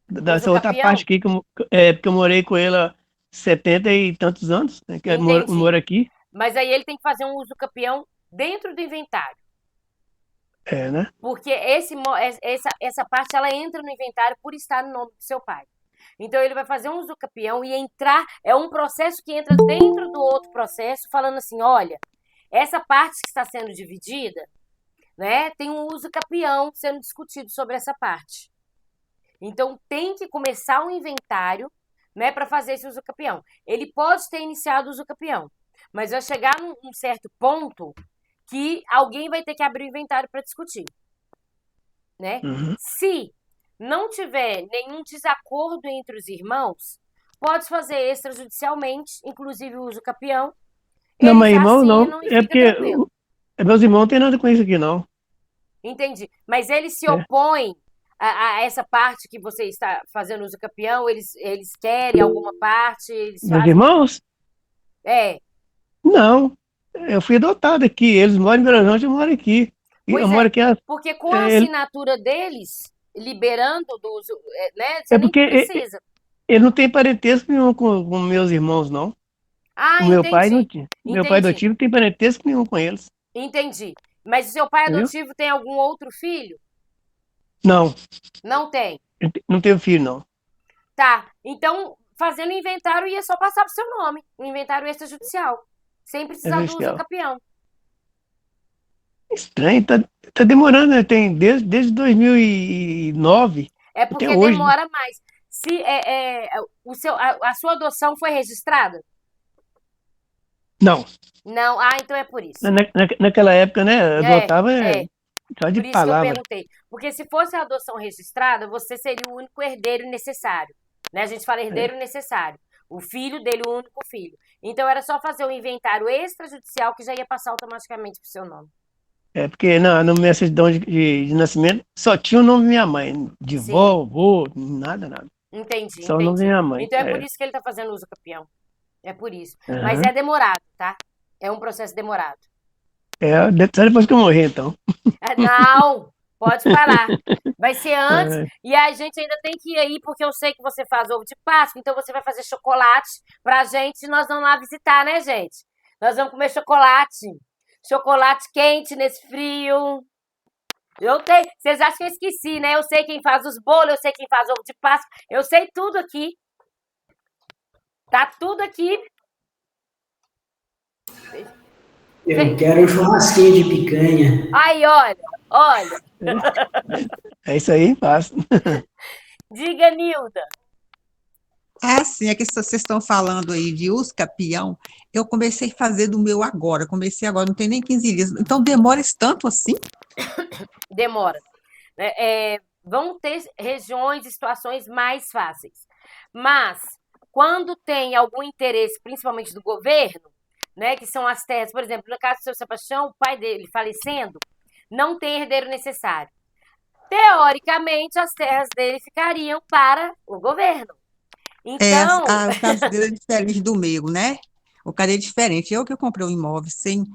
Dessa outra capião? parte aqui, porque eu morei com ele há 70 e tantos anos, né, que eu Entendi. moro aqui. Mas aí ele tem que fazer um uso capião dentro do inventário. Né? Porque essa parte ela entra no inventário por estar no nome do seu pai. Então ele vai fazer um uso capião e entrar, é um processo que entra dentro do outro processo, falando assim, olha, essa parte que está sendo dividida, né, tem um uso capião sendo discutido sobre essa parte. Então tem que começar um inventário, né, para fazer esse uso capião. Ele pode ter iniciado o uso capião, mas vai chegar num certo ponto que alguém vai ter que abrir o inventário para discutir, né? Uhum. Se não tiver nenhum desacordo entre os irmãos, pode fazer extrajudicialmente, inclusive o uso capião. Não, mas irmão assinam não, e é fica porque tranquilo. meus irmãos não tem nada com isso aqui, não. Entendi. Mas eles se opõem a essa parte que você está fazendo uso capião? Eles querem alguma parte? Eles Meus fazem... irmãos? Não. Eu fui adotado aqui. Eles moram em Belo Horizonte, eu moro aqui. E eu moro aqui. Porque com a assinatura deles, liberando do uso, né? Você nem porque precisa. Ele não tem parentesco nenhum com meus irmãos, não. O meu pai não tinha. Meu pai adotivo não tem parentesco nenhum com eles. Entendi. Mas o seu pai adotivo tem algum outro filho? Não. Não tem? Não tenho filho, não. Tá. Então, fazendo inventário, ia só passar pro seu nome. Um inventário extrajudicial. Sem precisar do uso capião. Estranho, tá demorando, né? Tem desde 2009. É porque até hoje, demora mais. Se a sua adoção foi registrada? Não. Não, então é por isso. Naquela época, né? Adotava só de por isso palavra. Que eu perguntei. Porque se fosse a adoção registrada, você seria o único herdeiro necessário. Né? A gente fala herdeiro necessário. O filho dele, o único filho. Então era só fazer um inventário extrajudicial que já ia passar automaticamente pro seu nome. Porque na minha certidão de nascimento só tinha o nome da minha mãe. De vó, vô, nada. Entendi. Só o nome da minha mãe. Então é por isso que ele tá fazendo uso capião. É por isso. Uhum. Mas é demorado, tá? É um processo demorado. Só depois que eu morrer, então. Não, pode parar. Vai ser antes e a gente ainda tem que ir aí, porque eu sei que você faz ovo de Páscoa, então você vai fazer chocolate pra gente e nós vamos lá visitar, né, gente? Nós vamos comer chocolate. Chocolate quente nesse frio. Vocês acham que eu esqueci, né? Eu sei quem faz os bolos, eu sei quem faz ovo de Páscoa, eu sei tudo aqui. Tá tudo aqui. Eu quero um churrasquinho de picanha. Aí, olha. É isso aí, fácil. Diga, Nilda. Sim, é que vocês estão falando aí de uso capião, eu comecei a fazer do meu agora, não tem nem 15 dias, então demora esse tanto assim? Demora. Vão ter regiões e situações mais fáceis, mas quando tem algum interesse, principalmente do governo, né, que são as terras, por exemplo, no caso do seu Sebastião, o pai dele falecendo, não tem herdeiro necessário. Teoricamente, as terras dele ficariam para o governo. Então... o caso dele é diferente do meu, né? O caso é diferente. Eu que comprei um imóvel sem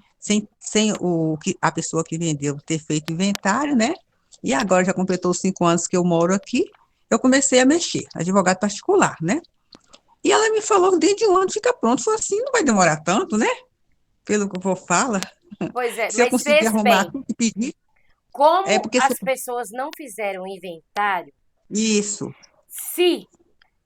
a pessoa que vendeu ter feito inventário, né? E agora já completou 5 anos que eu moro aqui, eu comecei a mexer, advogado particular, né? E ela me falou que dentro de um ano fica pronto. Foi assim, não vai demorar tanto, né? Pelo que o povo fala. Pois é, Se eu mas conseguir fez arrumar bem. tudo que pedir, é Como porque as pessoas não fizeram inventário, isso. se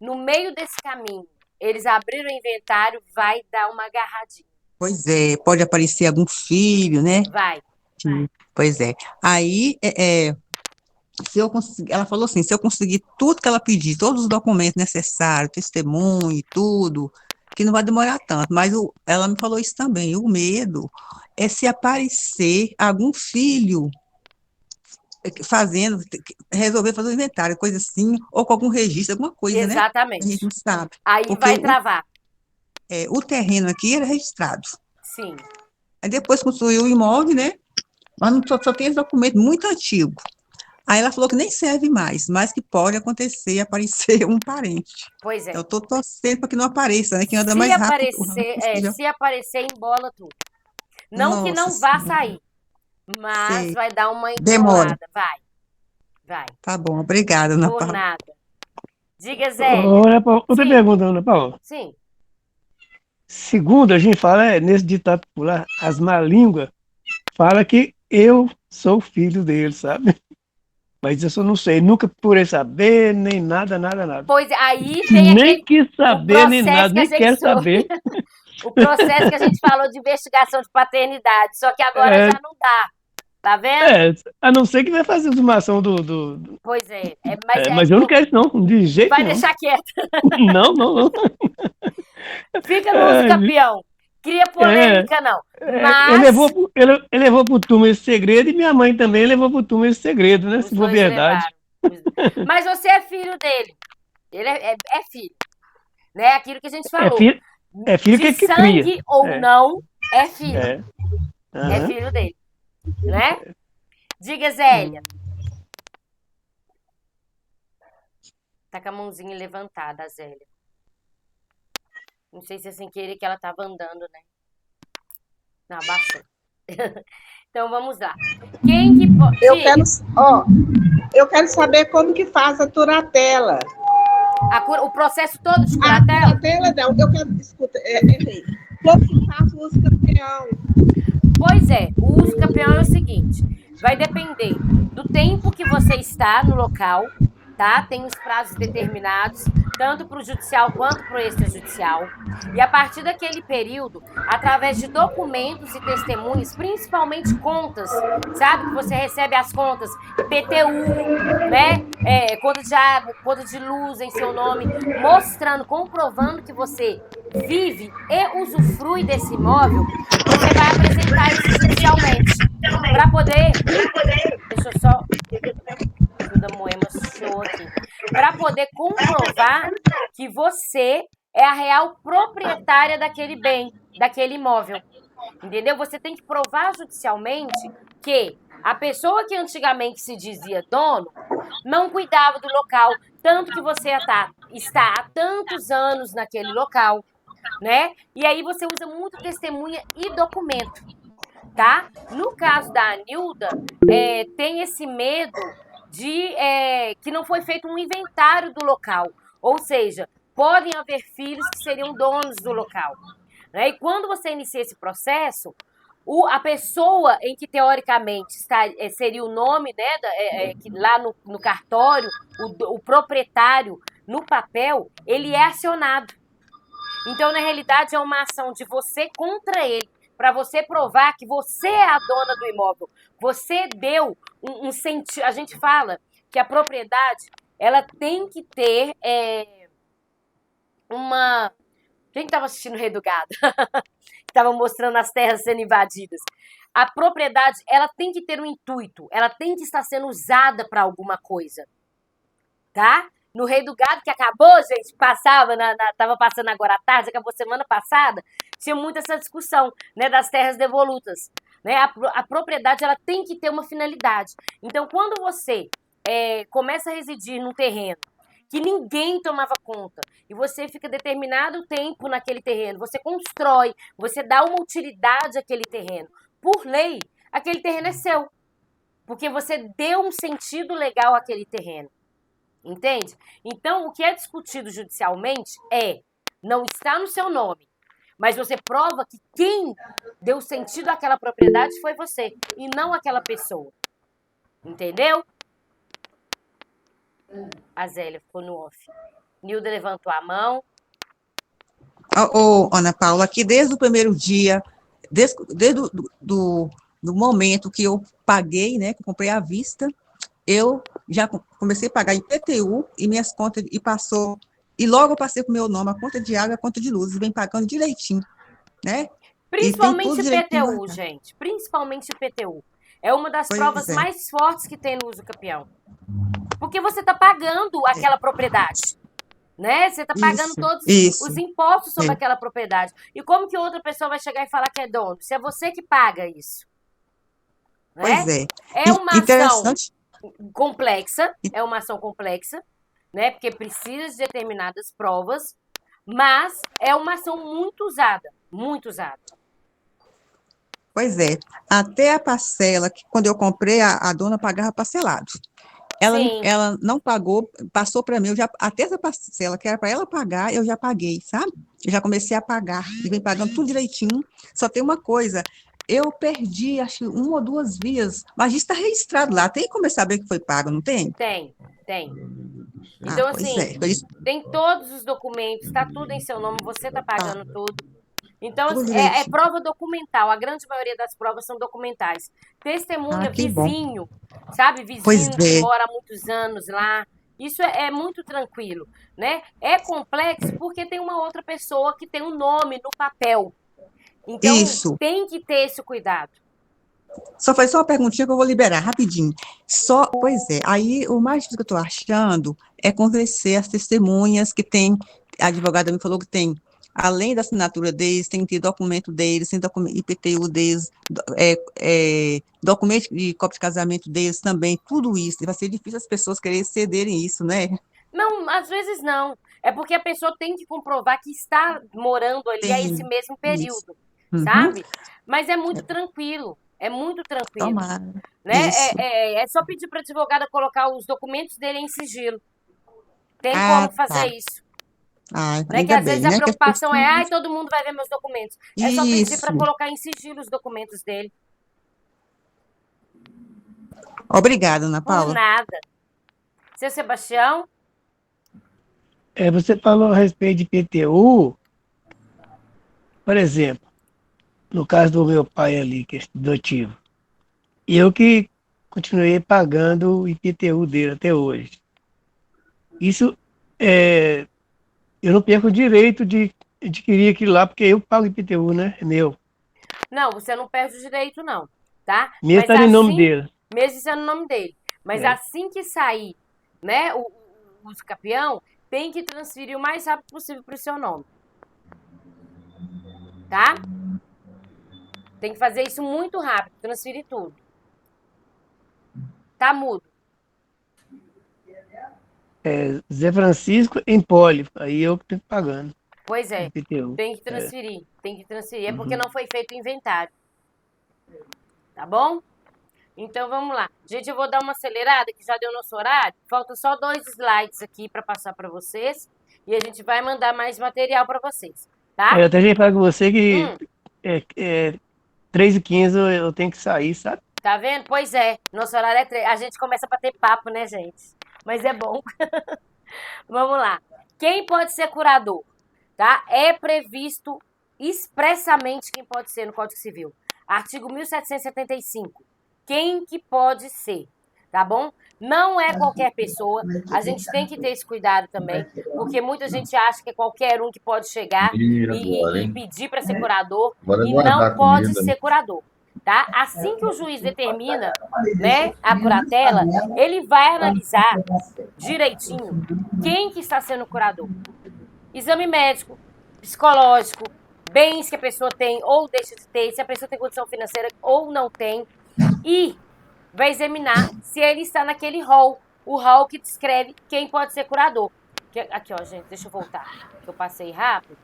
no meio desse caminho eles abriram o inventário, vai dar uma agarradinha. Pois é, pode aparecer algum filho, né? Vai. Pois é. Aí, se eu conseguir, ela falou assim, se eu conseguir tudo que ela pedir, todos os documentos necessários, testemunho e tudo, que não vai demorar tanto, mas ela me falou isso também, o medo é se aparecer algum filho fazendo, resolver fazer o inventário, coisa assim, ou com algum registro, alguma coisa, né? A gente Exatamente. não sabe, Aí porque vai travar. o terreno aqui era registrado. Sim. Aí depois construiu o imóvel, né? Mas só tem esse documento muito antigo. Aí ela falou que nem serve mais, mas que pode acontecer, aparecer um parente. Pois é. Eu estou torcendo para que não apareça, né? Que anda Se mais rápido aparecer, possível. se aparecer, embola tudo. Não que Nossa não vá Senhora, sair, mas sei. vai dar uma Demora. embolada. Vai. Tá bom, obrigada, Ana Por Paula. nada. Diga, Ô, Zélia. Ana Paula, outra Sim, pergunta, Ana Paula. sim. Segundo a gente fala, nesse ditado popular, as má línguas fala que eu sou filho dele, sabe? Mas isso eu não sei, nunca procurei saber, nem nada, nada, nada. Pois é, aí vem Nem quis o saber, nem processo nada, que a nem gente quero saber. o processo que a gente falou de investigação de paternidade, só que agora É, já não dá. Tá vendo? a não ser que vai fazer exumação Pois é, mas mas eu não quero isso não, de jeito vai nenhum. deixar quieto. Não, não, não. Fica no uso É, campeão. Cria é, polêmica, não. ele Mas levou, ele levou pro túmulo esse segredo e minha mãe também levou pro túmulo esse segredo, né? os Se for dois verdade. levaram. Mas você é filho dele. Ele é filho. Né? Aquilo que a gente É falou. filho, é filho De que cria. sangue ou É, não, é filho. é. É Aham. filho dele. Né? Diga, Zélia. Tá com a mãozinha levantada, a Zélia. Não sei se é sem querer que ela tava andando, né? Não, abaixou. Então vamos lá. Quem que pode. Eu quero, eu quero saber como que faz a turatela. O processo todo de A curatela? turatela não, eu quero, escuta, errei. Como que faz o uso campeão? Pois é, o uso campeão é o seguinte: vai depender do tempo que você está no local, tá? Tem os prazos determinados, tanto para o judicial quanto para o extrajudicial. E a partir daquele período, através de documentos e testemunhos, principalmente contas, sabe? Que você recebe as contas IPTU, né? Conta de água, conta de luz em seu nome, mostrando, comprovando que você vive e usufrui desse imóvel, você vai apresentar isso judicialmente. Para poder. Deixa eu só. Ajuda a Moema show aqui. Para poder comprovar que você é a real proprietária daquele bem, daquele imóvel. Entendeu? Você tem que provar judicialmente que a pessoa que antigamente se dizia dono não cuidava do local, tanto que você está há tantos anos naquele local, né? E aí você usa muito testemunha e documento, tá? No caso da Anilda, tem esse medo de que não foi feito um inventário do local, ou seja, podem haver filhos que seriam donos do local, né? E quando você inicia esse processo, a pessoa em que teoricamente seria o nome, né, que lá no cartório, o proprietário no papel, ele é acionado. Então, na realidade, é uma ação de você contra ele, para você provar que você é a dona do imóvel. Você deu um sentido. A gente fala que a propriedade, ela tem que ter uma. Quem estava assistindo o Rei do Gado? Estava mostrando as terras sendo invadidas. A propriedade, ela tem que ter um intuito, ela tem que estar sendo usada para alguma coisa, tá? No Rei do Gado, que acabou, gente, tava passando agora à tarde, acabou semana passada, tinha muito essa discussão, né, das terras devolutas, né? A propriedade, ela tem que ter uma finalidade. Então, quando você começa a residir num terreno que ninguém tomava conta, e você fica determinado tempo naquele terreno, você constrói, você dá uma utilidade àquele terreno. Por lei, aquele terreno é seu, porque você deu um sentido legal àquele terreno. Entende? Então, o que é discutido judicialmente é não está no seu nome, mas você prova que quem deu sentido àquela propriedade foi você e não aquela pessoa. Entendeu? A Zélia ficou no off. Nilda levantou a mão. Ana Paula, aqui desde o primeiro dia, desde do momento que eu paguei, né, que eu comprei à vista, eu já comecei a pagar IPTU e minhas contas, e logo eu passei para o meu nome, a conta de água, a conta de luz, e vem pagando direitinho, né? Principalmente IPTU, gente. Principalmente IPTU. É uma das provas mais fortes que tem no uso capião. Porque você está pagando aquela propriedade. Né? Você está pagando todos os impostos sobre aquela propriedade. E como que outra pessoa vai chegar e falar que é dono? Se é você que paga isso. Né? Pois é. É uma ação complexa, né? Porque precisa de determinadas provas, mas é uma ação muito usada, muito usada. Pois é. Até a parcela, que quando eu comprei, a dona pagava parcelado. Ela não pagou, passou para mim, até essa parcela que era para ela pagar, eu já paguei, sabe? Eu já comecei a pagar, e vem pagando tudo direitinho. Só tem uma coisa, eu perdi, acho que 1 ou 2 vias, mas isso está registrado lá, tem como eu saber que foi pago, não tem? Tem. Então, assim, tem todos os documentos, está tudo em seu nome, você está pagando tudo. Então, é prova documental. A grande maioria das provas são documentais. Testemunha, vizinho, sabe? Vizinho que mora há muitos anos lá. Isso é muito tranquilo, né? É complexo porque tem uma outra pessoa que tem um nome no papel. Então, tem que ter esse cuidado. Foi só uma perguntinha que eu vou liberar, rapidinho. Pois é, aí o mais difícil que eu estou achando é convencer as testemunhas que tem, a advogada me falou que tem, além da assinatura deles, tem que ter documento deles, tem documento IPTU deles, documento de cópia de casamento deles também, tudo isso. Vai ser difícil as pessoas quererem cederem isso, né? Não, às vezes não. É porque a pessoa tem que comprovar que está morando ali a esse mesmo período, sabe? Mas é muito tranquilo. É muito tranquilo. Tomara. Né? É só pedir para a advogada colocar os documentos dele em sigilo. Tem como fazer isso. Né? Que às vezes a preocupação é, todo mundo vai ver meus documentos. É só pedir para colocar em sigilo os documentos dele. Obrigada, Ana Paula. Por nada. Seu Sebastião? Você falou a respeito de IPTU, por exemplo, no caso do meu pai ali, que é adotivo, e eu que continuei pagando o IPTU dele até hoje. Isso eu não perco o direito de adquirir aquilo lá, porque eu pago IPTU, né? É meu. Não, você não perde o direito, não, tá? Mesmo está no nome dele. Mesmo está no nome dele. Mas assim que sair, né, o uso capião, tem que transferir o mais rápido possível para o seu nome. Tá? Tem que fazer isso muito rápido, transferir tudo. Tá mudo. Zé Francisco Empólio, aí eu que estou pagando. Pois é, IPTU. tem que transferir. É porque não foi feito o inventário. Tá bom? Então vamos lá. Gente, eu vou dar uma acelerada, que já deu nosso horário. Faltam só 2 slides aqui para passar para vocês. E a gente vai mandar mais material para vocês. Tá? Eu até já falo com você que 3h15 eu tenho que sair, sabe? Tá vendo? Pois é. Nosso horário é 3. A gente começa para ter papo, né, gente? Mas é bom. Vamos lá. Quem pode ser curador? Tá? É previsto expressamente quem pode ser no Código Civil. Artigo 1775. Quem que pode ser? Tá bom? Não é qualquer pessoa. A gente tem que ter esse cuidado também, porque muita gente acha que é qualquer um que pode chegar e pedir para ser curador e não pode ser curador. Tá? Assim que o juiz determina, né, a curatela, ele vai analisar direitinho quem que está sendo curador. Exame médico, psicológico, bens que a pessoa tem ou deixa de ter, se a pessoa tem condição financeira ou não tem, e vai examinar se ele está naquele rol, o rol que descreve quem pode ser curador. Aqui, ó, gente, deixa eu voltar, que eu passei rápido.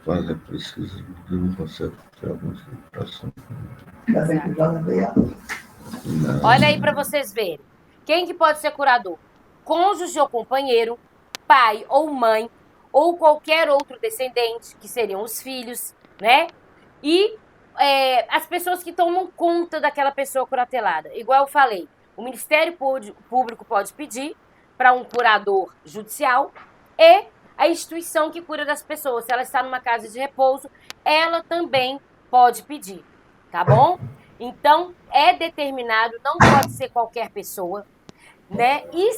É preciso de um conceito de alguma explicação. Olha aí para vocês verem. Quem que pode ser curador? Cônjuge ou companheiro, pai ou mãe, ou qualquer outro descendente, que seriam os filhos, né? E as pessoas que tomam conta daquela pessoa curatelada. Igual eu falei, o Ministério Público pode pedir para um curador judicial e a instituição que cura das pessoas. Se ela está numa casa de repouso, ela também pode pedir, tá bom? Então, é determinado, não pode ser qualquer pessoa, né? E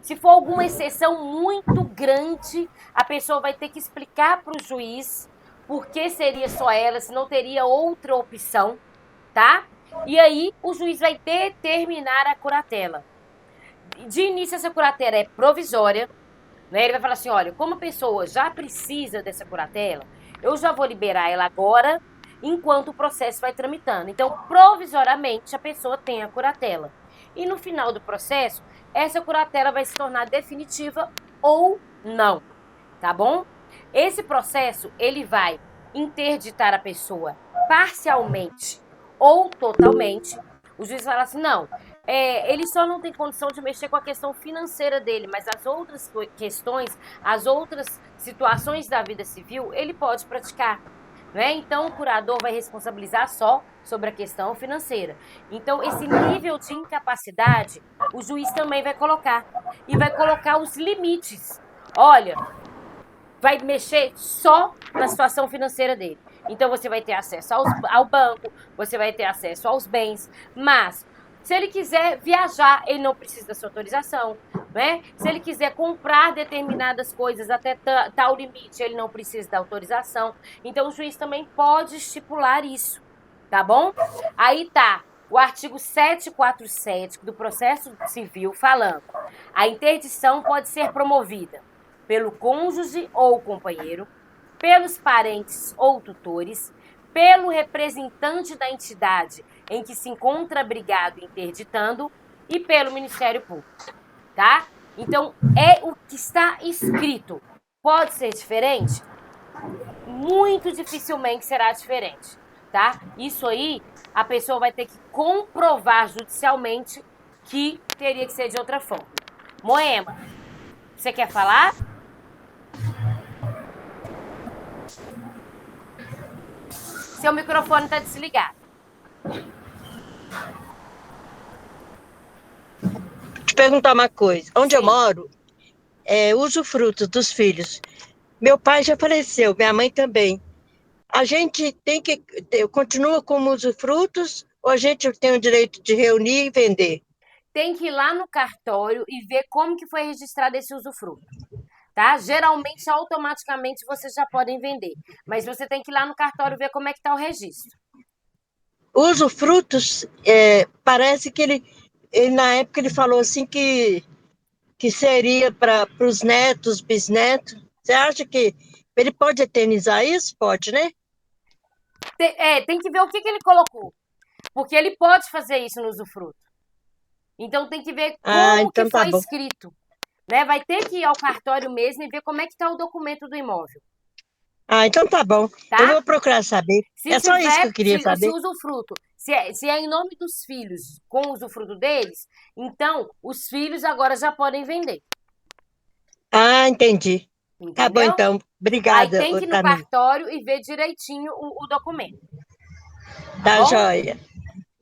se for alguma exceção muito grande, a pessoa vai ter que explicar para o juiz por que seria só ela, se não teria outra opção, tá? E aí, o juiz vai determinar a curatela. De início, essa curatela é provisória, né? Ele vai falar assim, olha, como a pessoa já precisa dessa curatela, eu já vou liberar ela agora, enquanto o processo vai tramitando. Então, provisoriamente, a pessoa tem a curatela. E no final do processo, essa curatela vai se tornar definitiva ou não, tá bom? Esse processo, ele vai interditar a pessoa parcialmente ou totalmente. O juiz fala assim, não, ele só não tem condição de mexer com a questão financeira dele, mas as outras questões, as outras situações da vida civil, ele pode praticar. Né? Então, o curador vai responsabilizar só sobre a questão financeira. Então, esse nível de incapacidade, o juiz também vai colocar. E vai colocar os limites. Olha, vai mexer só na situação financeira dele. Então, você vai ter acesso ao banco, você vai ter acesso aos bens, mas se ele quiser viajar, ele não precisa da sua autorização, né? Se ele quiser comprar determinadas coisas até tal limite, ele não precisa da autorização. Então, o juiz também pode estipular isso, tá bom? Aí tá o artigo 747 do Processo Civil falando: a interdição pode ser promovida pelo cônjuge ou companheiro, pelos parentes ou tutores, pelo representante da entidade em que se encontra abrigado interditando e pelo Ministério Público, tá? Então, é o que está escrito. Pode ser diferente? Muito dificilmente será diferente, tá? Isso aí, a pessoa vai ter que comprovar judicialmente que teria que ser de outra forma. Moema, você quer falar? Seu microfone está desligado. Te perguntar uma coisa. Onde eu Sim. moro, usufruto dos filhos. Meu pai já faleceu, minha mãe também. A gente tem que continua como usufrutos ou a gente tem o direito de reunir e vender? Tem que ir lá no cartório e ver como que foi registrado esse usufruto, tá? Geralmente, automaticamente, vocês já podem vender, mas você tem que ir lá no cartório ver como é que está o registro. Usufrutos, parece que ele, na época, ele falou assim que seria para os netos, bisnetos. Você acha que ele pode eternizar isso? Pode, né? Tem que ver o que ele colocou, porque ele pode fazer isso no usufruto. Então, tem que ver como então que tá foi bom. escrito. Né? Vai ter que ir ao cartório mesmo e ver como é que está o documento do imóvel. Então tá bom. Tá? Eu vou procurar saber. Só isso que eu queria saber. Se usufruto, se é em nome dos filhos, com o usufruto deles, então os filhos agora já podem vender. Entendi. Entendeu? Tá bom, então. Obrigada. Aí tem que ir no cartório e ver direitinho o documento. Tá joia. Tá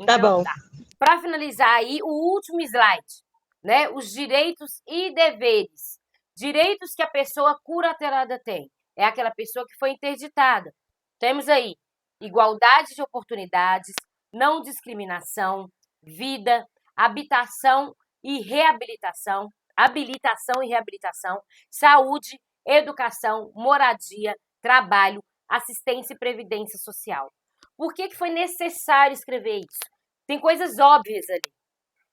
Então, bom. tá. Para finalizar aí, o último slide, né? Os direitos e deveres. Direitos que a pessoa curatelada tem. É aquela pessoa que foi interditada. Temos aí igualdade de oportunidades, não discriminação, vida, habilitação e reabilitação, saúde, educação, moradia, trabalho, assistência e previdência social. Por que foi necessário escrever isso? Tem coisas óbvias ali,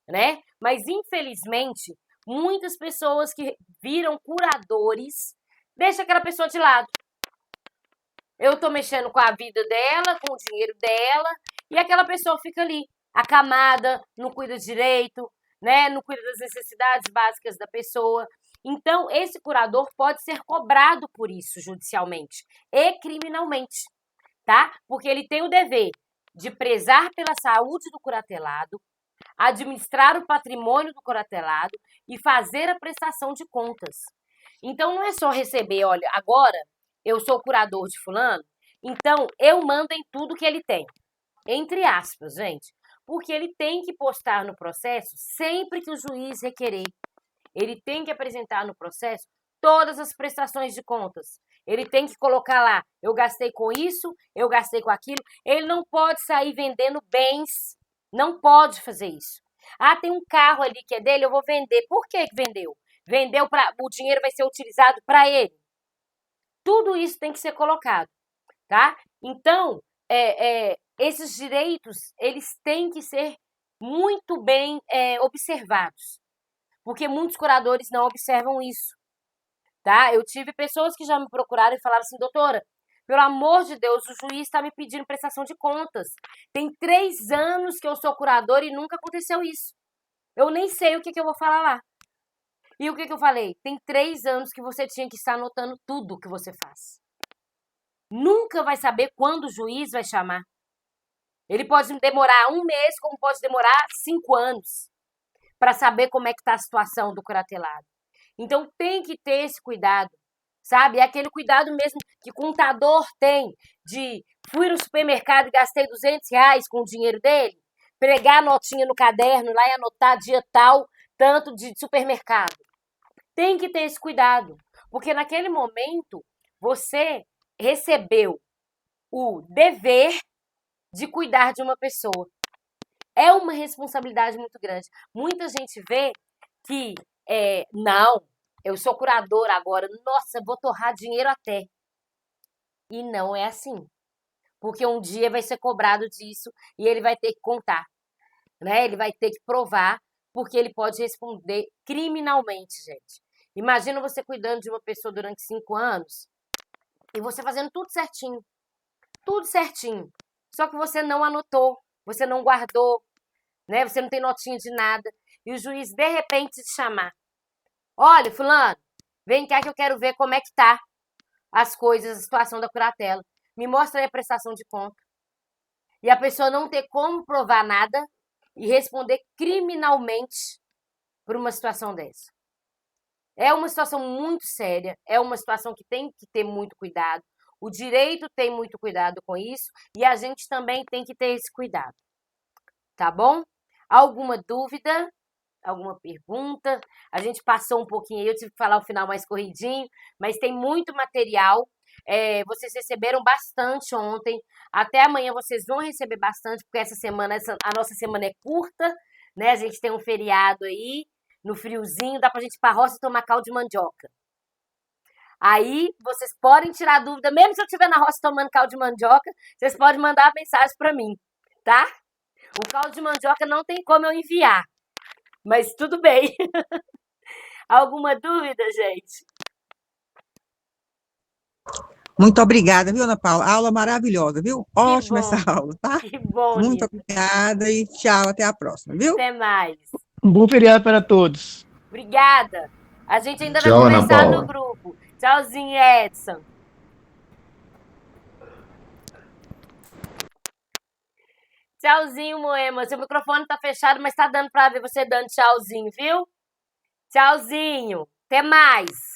né? Mas, infelizmente, muitas pessoas que viram curadores deixam aquela pessoa de lado. Eu estou mexendo com a vida dela, com o dinheiro dela, e aquela pessoa fica ali, acamada, não cuida direito, né? Não cuida das necessidades básicas da pessoa. Então, esse curador pode ser cobrado por isso judicialmente e criminalmente, tá? Porque ele tem o dever de prezar pela saúde do curatelado, administrar o patrimônio do curatelado e fazer a prestação de contas. Então, não é só receber, olha, agora eu sou curador de fulano, então eu mando em tudo que ele tem. Entre aspas, gente. Porque ele tem que postar no processo sempre que o juiz requerer. Ele tem que apresentar no processo todas as prestações de contas. Ele tem que colocar lá, eu gastei com isso, eu gastei com aquilo. Ele não pode sair vendendo bens. Não pode fazer isso. Ah, tem um carro ali que é dele, eu vou vender. Por que que vendeu? Vendeu para o dinheiro vai ser utilizado para ele. Tudo isso tem que ser colocado, tá? Então, esses direitos, eles têm que ser muito bem observados, porque muitos curadores não observam isso, tá? Eu tive pessoas que já me procuraram e falaram assim, doutora, pelo amor de Deus, o juiz está me pedindo prestação de contas. Tem 3 anos que eu sou curador e nunca aconteceu isso. Eu nem sei o que eu vou falar lá. E o que eu falei? Tem 3 anos que você tinha que estar anotando tudo que você faz. Nunca vai saber quando o juiz vai chamar. Ele pode demorar 1 mês, como pode demorar 5 anos, para saber como é que está a situação do curatelado. Então, tem que ter esse cuidado, sabe? É aquele cuidado mesmo que o contador tem de fui no supermercado e gastei R$ 200 com o dinheiro dele, pregar a notinha no caderno lá e anotar dia tal, tanto de supermercado. Tem que ter esse cuidado, porque naquele momento você recebeu o dever de cuidar de uma pessoa. É uma responsabilidade muito grande. Muita gente vê que, não, eu sou curadora agora, nossa, vou torrar dinheiro até. E não é assim. Porque um dia vai ser cobrado disso e ele vai ter que contar, né? Ele vai ter que provar, porque ele pode responder criminalmente, gente. Imagina você cuidando de uma pessoa durante 5 anos e você fazendo tudo certinho. Tudo certinho. Só que você não anotou, você não guardou, né? Você não tem notinha de nada. E o juiz, de repente, te chamar. Olha, fulano, vem cá que eu quero ver como é que tá as coisas, a situação da curatela. Me mostra aí a prestação de conta. E a pessoa não ter como provar nada e responder criminalmente por uma situação dessa. É uma situação muito séria, é uma situação que tem que ter muito cuidado. O direito tem muito cuidado com isso e a gente também tem que ter esse cuidado. Tá bom? Alguma dúvida? Alguma pergunta? A gente passou um pouquinho aí, eu tive que falar o final mais corridinho, mas tem muito material. Vocês receberam bastante ontem. Até amanhã vocês vão receber bastante, porque essa semana, a nossa semana é curta, né? A gente tem um feriado aí, no friozinho, dá pra gente ir pra roça e tomar caldo de mandioca. Aí, vocês podem tirar dúvida, mesmo se eu estiver na roça tomando caldo de mandioca, vocês podem mandar mensagem pra mim, tá? O caldo de mandioca não tem como eu enviar, mas tudo bem. Alguma dúvida, gente? Muito obrigada, viu, Ana Paula? Aula maravilhosa, viu? Ótima bom. essa aula, tá? Que bom, Muito Nilda. obrigada e tchau, até a próxima, viu? Até mais. Um bom feriado para todos. Obrigada. A gente ainda vai Tchau, Ana conversar Paula. no grupo. Tchauzinho, Edson. Tchauzinho, Moema. Seu microfone tá fechado, mas tá dando pra ver você dando tchauzinho, viu? Tchauzinho. Até mais.